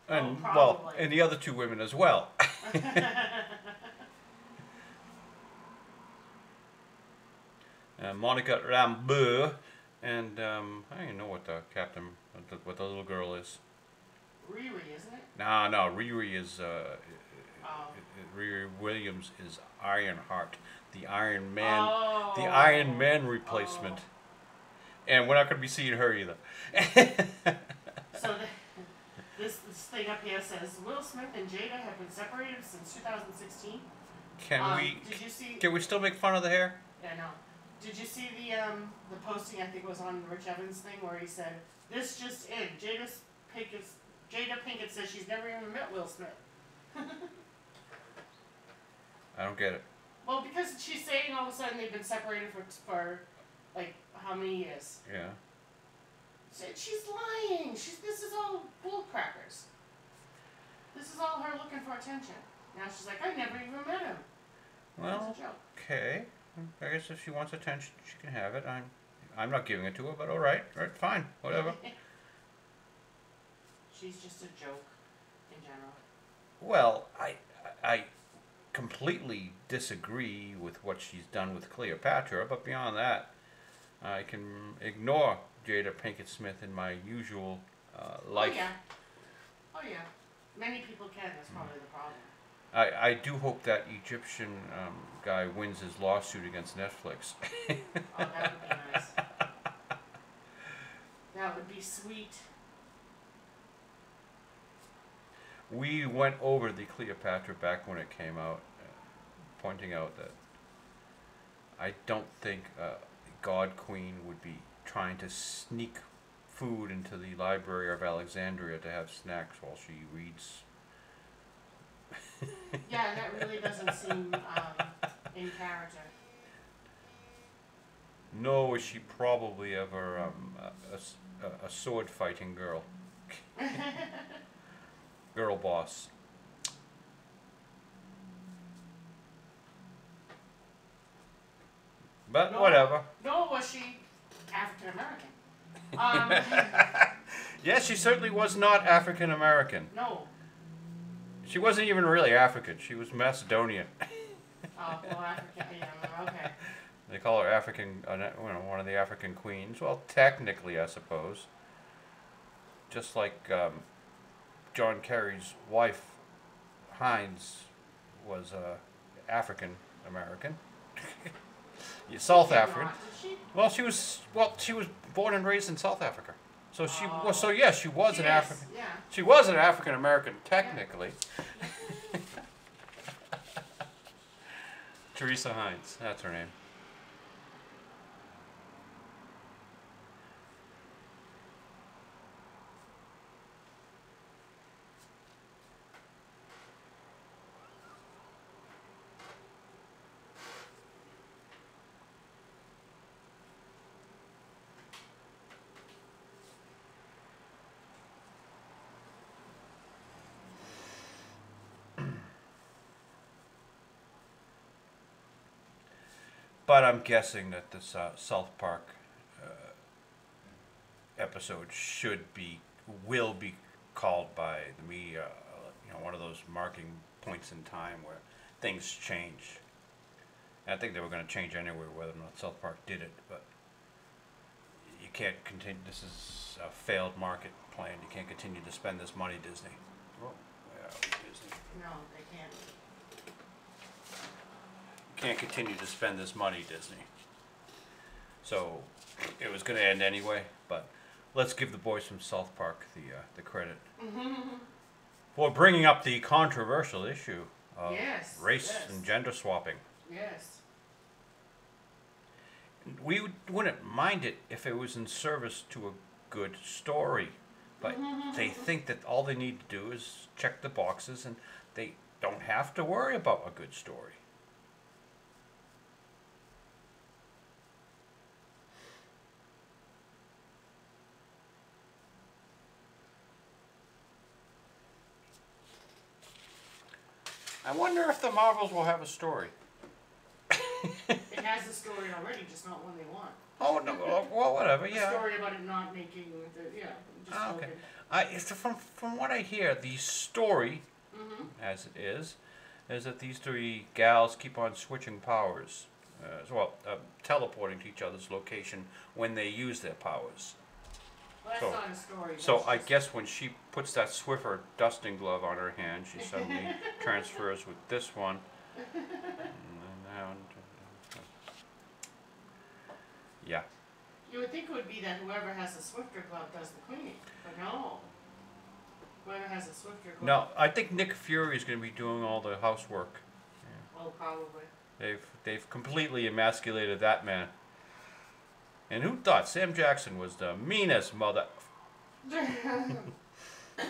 And, probably. And the other two women as well. Monica Rambeau, and I don't even know what the captain, what the little girl is. Riri, isn't it? No, Riri is, Oh. Riri Williams is Ironheart, the Iron Man, Oh. the Iron Man replacement. Oh. And we're not going to be seeing her either. So this thing up here says Will Smith and Jada have been separated since 2016. Did you see? Can we still make fun of the hair? Yeah, no. Did you see the posting? I think it was on Rich Evans' thing where he said, "This just in: Jada Pinkett says she's never even met Will Smith." I don't get it. Well, because she's saying all of a sudden they've been separated for like how many years? Yeah. She's lying. This is all bull crackers. This is all her looking for attention. Now she's like, I never even met him. Well, it's a joke. okay. I guess if she wants attention, she can have it. I'm not giving it to her, but all right, fine, whatever. She's just a joke in general. Well, I completely disagree with what she's done with Cleopatra, but beyond that, I can ignore Jada Pinkett Smith in my usual life. Oh yeah. Oh yeah. Many people can. That's probably the problem. I do hope that Egyptian guy wins his lawsuit against Netflix. Oh, that would be nice. That would be sweet. We went over the Cleopatra back when it came out, pointing out that I don't think God Queen would be trying to sneak food into the Library of Alexandria to have snacks while she reads. Yeah, that really doesn't seem in character. Nor was she probably ever a sword fighting girl. Girl boss. But whatever. Nor was she African American. Yes, she certainly was not African American. No. She wasn't even really African. She was Macedonian. Oh, well, African. Yeah, okay. They call her African, one of the African queens. Well, technically, I suppose. Just like John Kerry's wife, Hines, was African American. South African. Did she? Well, she was born and raised in South Africa. So she was an African. Yeah. She was an African American technically. Teresa Hines, that's her name. But I'm guessing that this South Park episode will be called by the media, one of those marking points in time where things change. And I think they were going to change anyway, whether or not South Park did it. But you can't continue. This is a failed market plan. You can't continue to spend this money, Disney. Oh, yeah, Disney. No, they can't. Can't continue to spend this money, Disney. So it was going to end anyway, but let's give the boys from South Park the credit for bringing up the controversial issue of race and gender swapping. Yes. We wouldn't mind it if it was in service to a good story, but they think that all they need to do is check the boxes and they don't have to worry about a good story. I wonder if the Marvels will have a story. It has a story already, just not one they want. Oh no! Well, whatever. A Yeah. story about it not making just Okay. From what I hear, the story, as it is that these three gals keep on switching powers. teleporting to each other's location when they use their powers. Well, that's not a story. So that's I just- guess when she puts that Swiffer dusting glove on her hand, she suddenly transfers with this one. And then now, yeah. You would think it would be that whoever has the Swifter glove does the cleaning, but no. Whoever has a Swifter glove. No, I think Nick Fury is going to be doing all the housework. Oh, probably. They've completely emasculated that man. And who thought Sam Jackson was the meanest mother? Not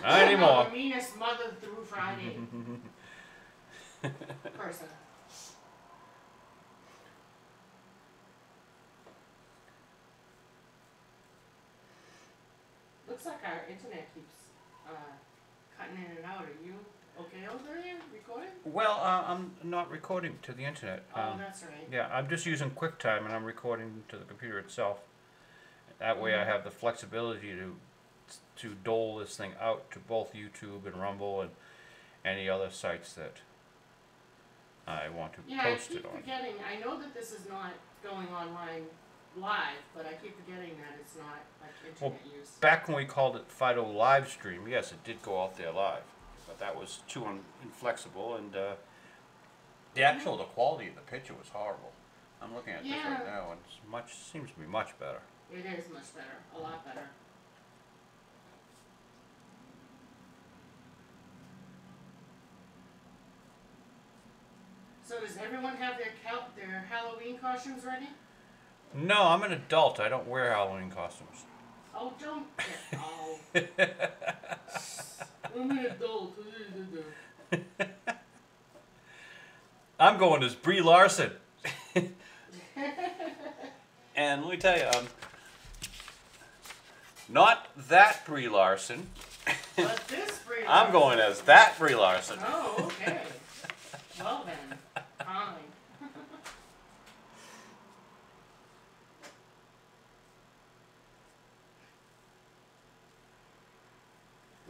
anymore. The meanest mother through Friday person. Looks like our internet keeps cutting in and out. Are you okay over there recording? Well, I'm not recording to the internet. Oh, that's right. Yeah, I'm just using QuickTime and I'm recording to the computer itself. That way I have the flexibility to dole this thing out to both YouTube and Rumble and any other sites that I want to Yeah, post I it keep on. forgetting. I know that this is not going online live, but I keep forgetting that it's not like internet use. Back when we called it Fido live stream, yes, it did go out there live, but that was too inflexible, and the quality of the picture was horrible. I'm looking at this right now, and seems to be much better. It is much better, a lot better. So does everyone have their Halloween costumes ready? No, I'm an adult. I don't wear Halloween costumes. Oh, don't. Oh. I'm an adult. I'm going as Brie Larson. And let me tell you, not that Brie Larson. But this Brie Larson. I'm going as that Brie Larson. Oh, okay. Well then, fine.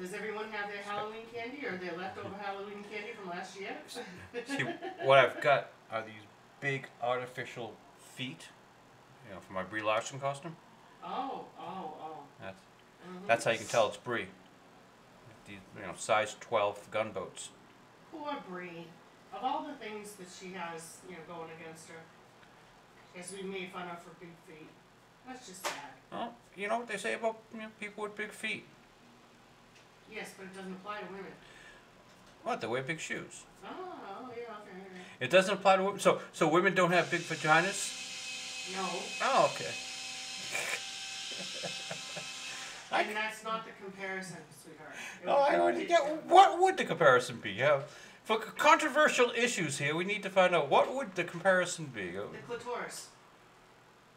Does everyone have their Halloween candy or their leftover Halloween candy from last year? See, what I've got are these big artificial feet, for my Brie Larson costume. Oh. That's how you can tell it's Brie. These, size 12 gunboats. Poor Brie. Of all the things that she has, going against her, as we made fun of her big feet. That's just sad. Well, you know what they say about people with big feet? Yes, but it doesn't apply to women. What? They wear big shoes. Oh, yeah, okay. It doesn't apply to women. So women don't have big vaginas? No. Oh, okay. And that's not the comparison, sweetheart. I already get. What would the comparison be? For controversial issues here, we need to find out what would the comparison be. The clitoris.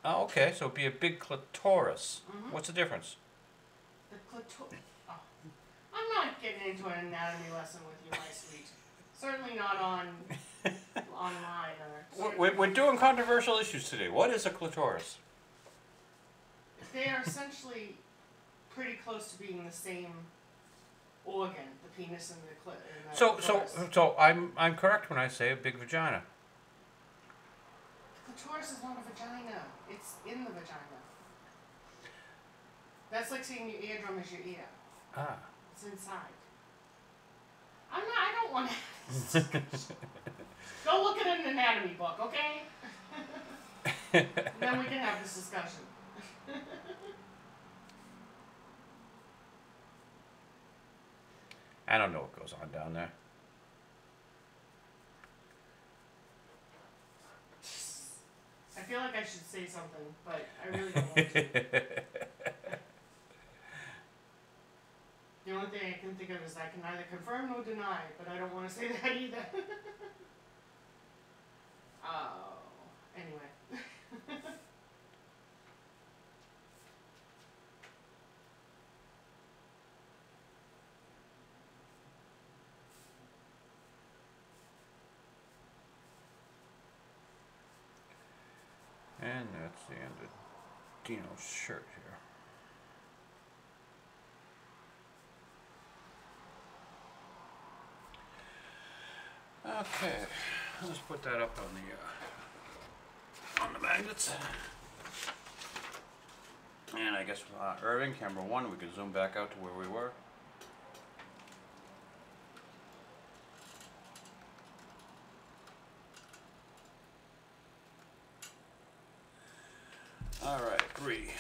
Oh, okay. So it'd be a big clitoris. Mm-hmm. What's the difference? The clitoris. Oh. I'm not getting into an anatomy lesson with you, my sweet. Certainly not online or. We're doing controversial issues today. What is a clitoris? They are essentially pretty close to being the same organ, the penis and the clitoris. So I'm correct when I say a big vagina. The clitoris is not a vagina. It's in the vagina. That's like saying your eardrum is your ear. Ah. It's inside. I don't want to. Go look at an anatomy book, okay? Then we can have this discussion. I don't know what goes on down there. I feel like I should say something, but I really don't want to. The only thing I can think of is I can neither confirm nor deny, but I don't want to say that either. Oh, anyway. And that's the end of Dino's shirt here. Okay, let's put that up on the on the magnets. And I guess Irving, camera 1, we can zoom back out to where we were. Alright, 3.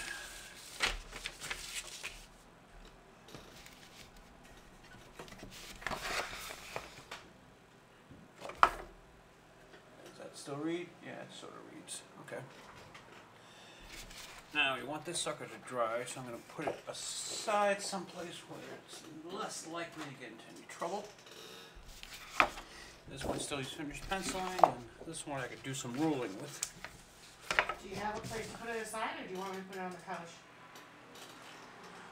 Does that still read? Yeah, it sort of reads. Okay. Now we want this sucker to dry, so I'm going to put it aside someplace where it's less likely to get into any trouble. This one still needs finished penciling, and this one I could do some ruling with. Do you have a place to put it aside, or do you want me to put it on the couch?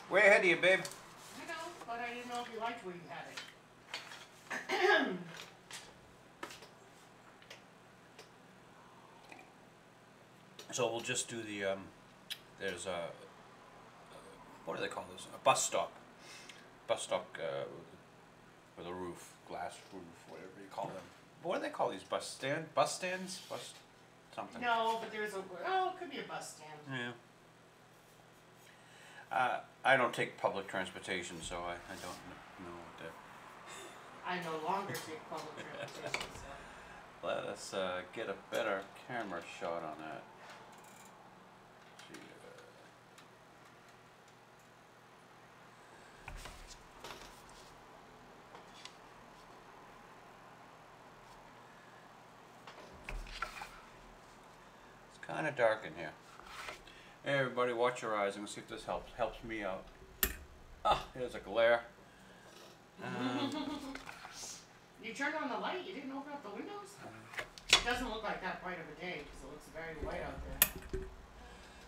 Way ahead of you, babe. I know, but I didn't know if you liked where you had it. So we'll just do the, there's a, what do they call this? A bus stop. Bus stop with a roof, glass roof, whatever you call them. What do they call these bus stands? Bus stands? Bus something. No, but there's a, it could be a bus stand. Yeah. I don't take public transportation, so I don't know what that. I no longer take public transportation, so. Let us get a better camera shot on that. See, it's kind of dark in here. Hey everybody, watch your eyes and see if this helps me out. Ah, here's a glare. You turned on the light? You didn't open up the windows? It doesn't look like that bright of a day because it looks very white out there.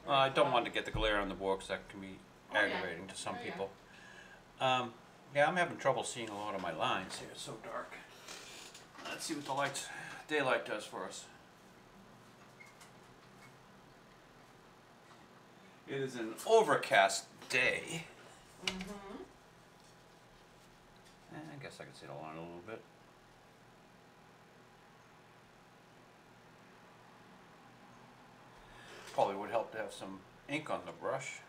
I don't want to get the glare on the board because that can be aggravating to some people. Yeah, I'm having trouble seeing a lot of my lines here. It's so dark. Let's see what the daylight does for us. It is an overcast day. Mm-hmm. I guess I can see the line a little bit. Probably would help to have some ink on the brush.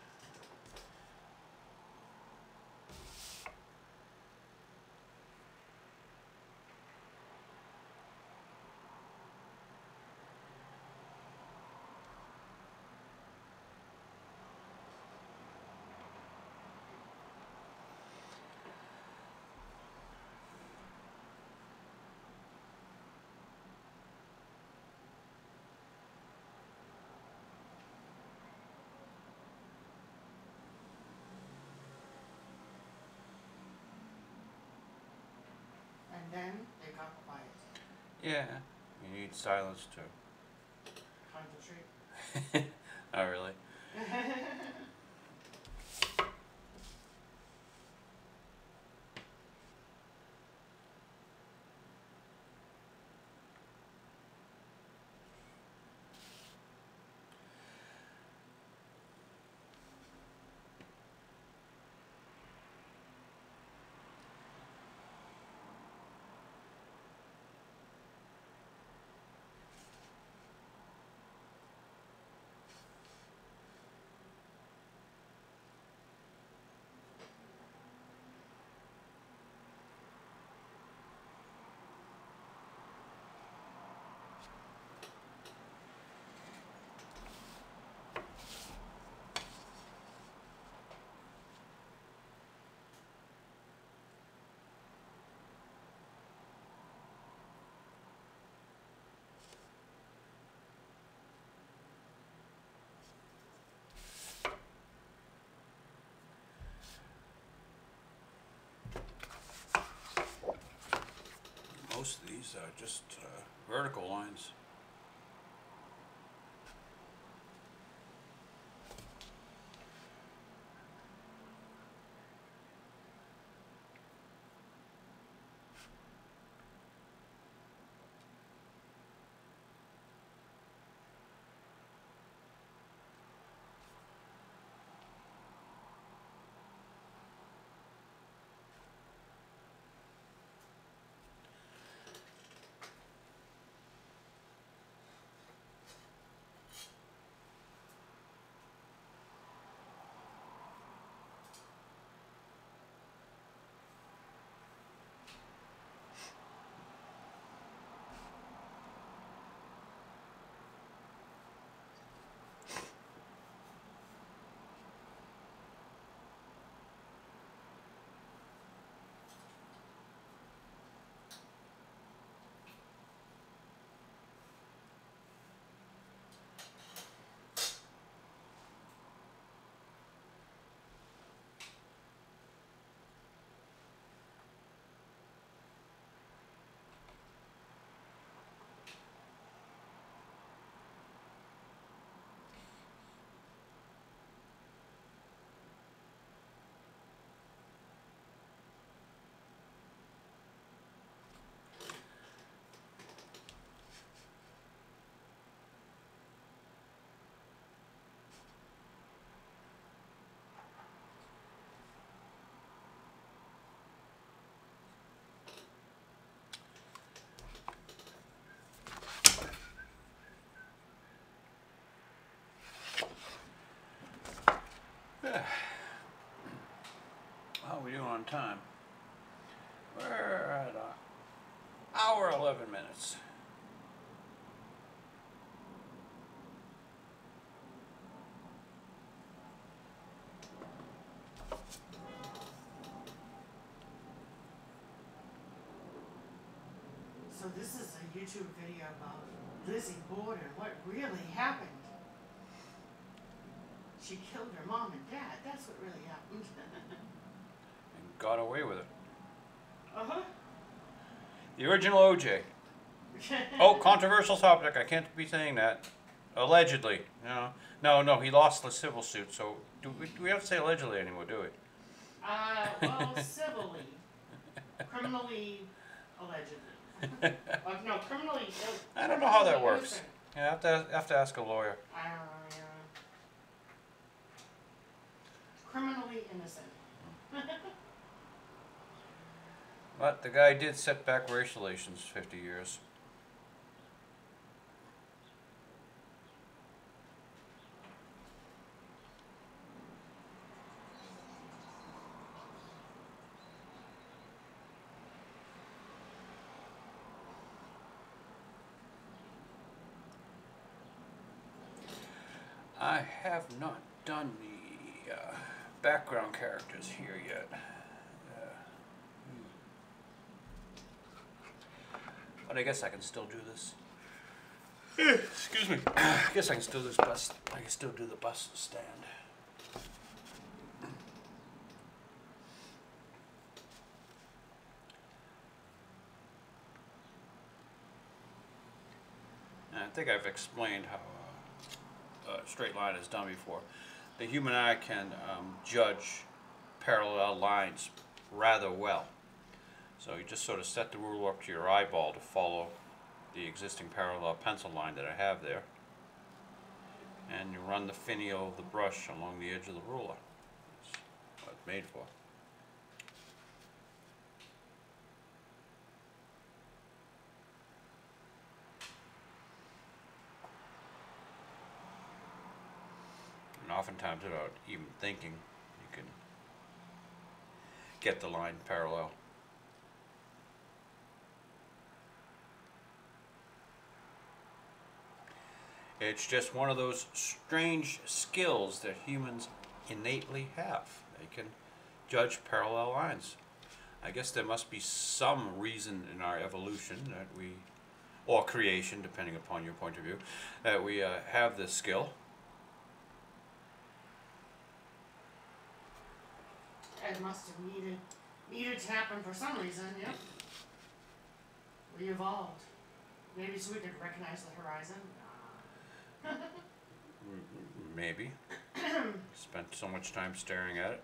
And then they got quiet. Yeah, you need silence too. Concentrate. Not really. Most of these are just vertical lines. on time. We're at an hour 11 minutes. So this is a YouTube video about Lizzie Borden, what really happened. She killed her mom and dad. That's what really happened. And got away with it. Uh-huh. The original OJ. Oh, controversial topic. I can't be saying that. Allegedly. No, he lost the civil suit, so do we have to say allegedly anymore, do we? Well, civilly. Criminally, allegedly. No, criminally. I don't know how that works. Yeah, I have to ask a lawyer. I don't know, yeah. Criminally innocent. But the guy did set back race relations 50 years. I have not done the background characters here yet. But I guess I can still do this. Excuse me. I guess I can still do this bus. I can still do the bus stand. And I think I've explained how a straight line is done before. The human eye can judge parallel lines rather well. So you just sort of set the ruler up to your eyeball to follow the existing parallel pencil line that I have there. And you run the finial of the brush along the edge of the ruler. That's what it's made for. And oftentimes without even thinking, you can get the line parallel. It's just one of those strange skills that humans innately have. They can judge parallel lines. I guess there must be some reason in our evolution that we, or creation, depending upon your point of view, that we have this skill. It must have needed to happen for some reason, yeah. We evolved. Maybe so we could recognize the horizon. Maybe. Spent so much time staring at it.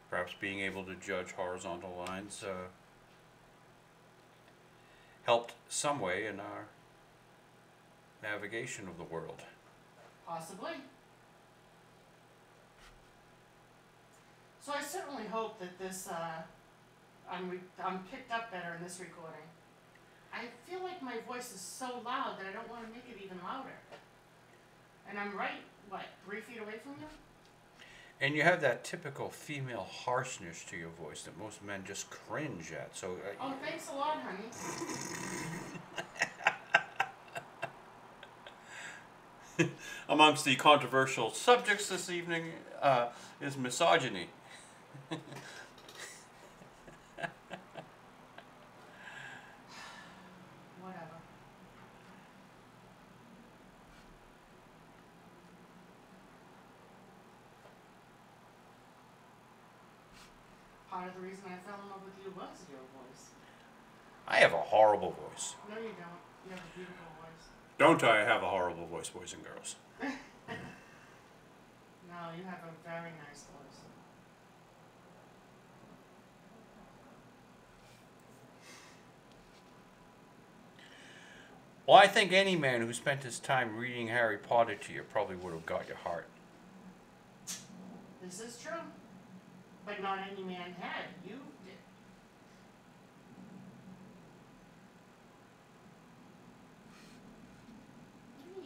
Perhaps being able to judge horizontal lines helped some way in our navigation of the world. Possibly. So I certainly hope that this, I'm picked up better in this recording. I feel like my voice is so loud that I don't want to make it even louder. And I'm right, 3 feet away from you? And you have that typical female harshness to your voice that most men just cringe at. So. Oh, thanks a lot, honey. Amongst the controversial subjects this evening is misogyny. Whatever. Part of the reason I fell in love with you was your voice. I have a horrible voice. No, you don't. You have a beautiful voice. Don't I have a horrible voice, boys and girls? No, you have a very nice voice. Well, I think any man who spent his time reading Harry Potter to you probably would have got your heart. This is true. But not any man had. You did.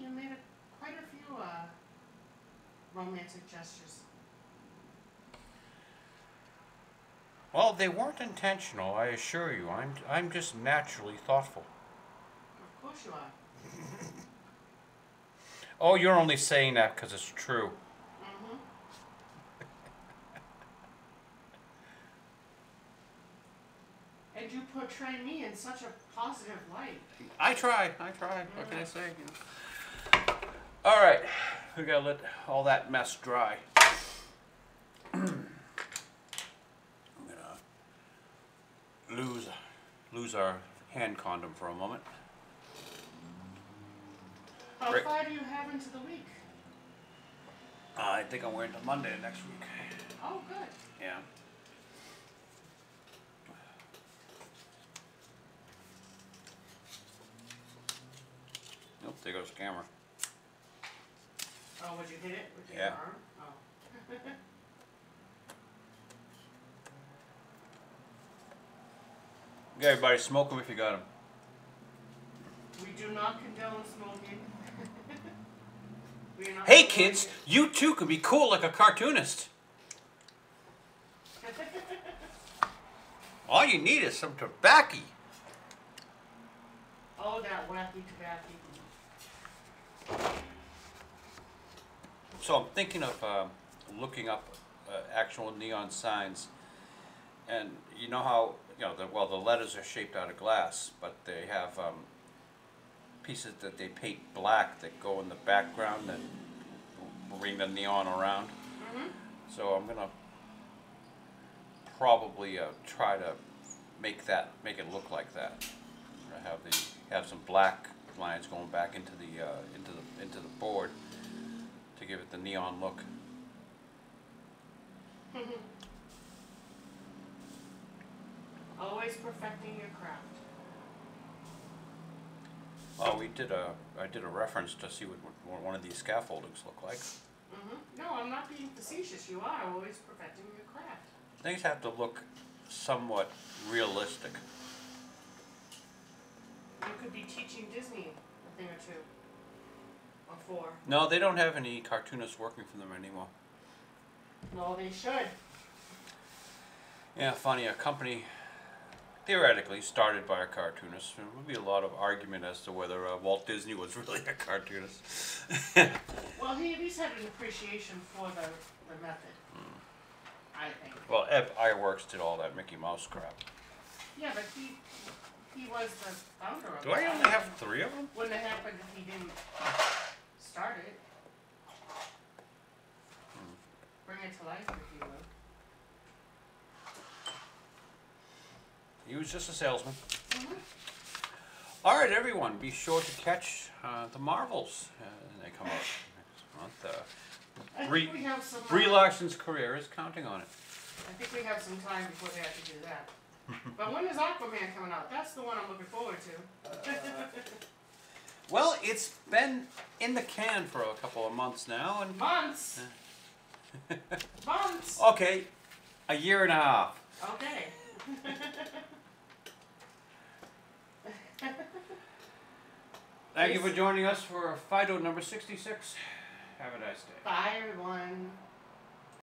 You made quite a few romance gestures. Well, they weren't intentional, I assure you. I'm just naturally thoughtful. Of course you are. Oh, you're only saying that because it's true. Mm-hmm. And you portray me in such a positive light. I try. What can I say? You know? All right, we gotta let all that mess dry. I'm gonna lose our hand condom for a moment. How Rick. far do you have into the week? I think I'm wearing it Monday next week. Oh, good. Yeah. Nope, there goes the camera. Oh, would you hit it with your Yeah. arm? Oh. Yeah, everybody smoke them if you got them. We do not condone smoking. We are not Hey condoning kids, it. you too can be cool like a cartoonist. All you need is some tobacco. Oh, that wacky tobacco. So I'm thinking of looking up actual neon signs, and you know how the letters are shaped out of glass, but they have pieces that they paint black that go in the background that bring the neon around. Mm-hmm. So I'm gonna probably try to make it look like that. Have some black lines going back into the board to give it the neon look. Always perfecting your craft. Well, I did a reference to see what one of these scaffoldings look like. Mm-hmm. No, I'm not being facetious. You are always perfecting your craft. Things have to look somewhat realistic. You could be teaching Disney a thing or two. Or four. No, they don't have any cartoonists working for them anymore. No, they should. Yeah, funny, a company theoretically started by a cartoonist. There would be a lot of argument as to whether Walt Disney was really a cartoonist. Well, he at least had an appreciation for the method. I think. Well, Eb Iwerks did all that Mickey Mouse crap. Yeah, but he was the founder of it. Do I only have 3 of them? Wouldn't have happened if he didn't start it. Bring it to life, if you will. He was just a salesman. Mm-hmm. All right, everyone, be sure to catch the Marvels. They come out next month. I think we have some. Brie Larson's career is counting on it. I think we have some time before they have to do that. But when is Aquaman coming out? That's the one I'm looking forward to. Well, it's been in the can for a couple of months now, and Months. Months. okay, a year and a half. Okay. Thank you for joining us for Fido number 66. Have a nice day. Bye, everyone.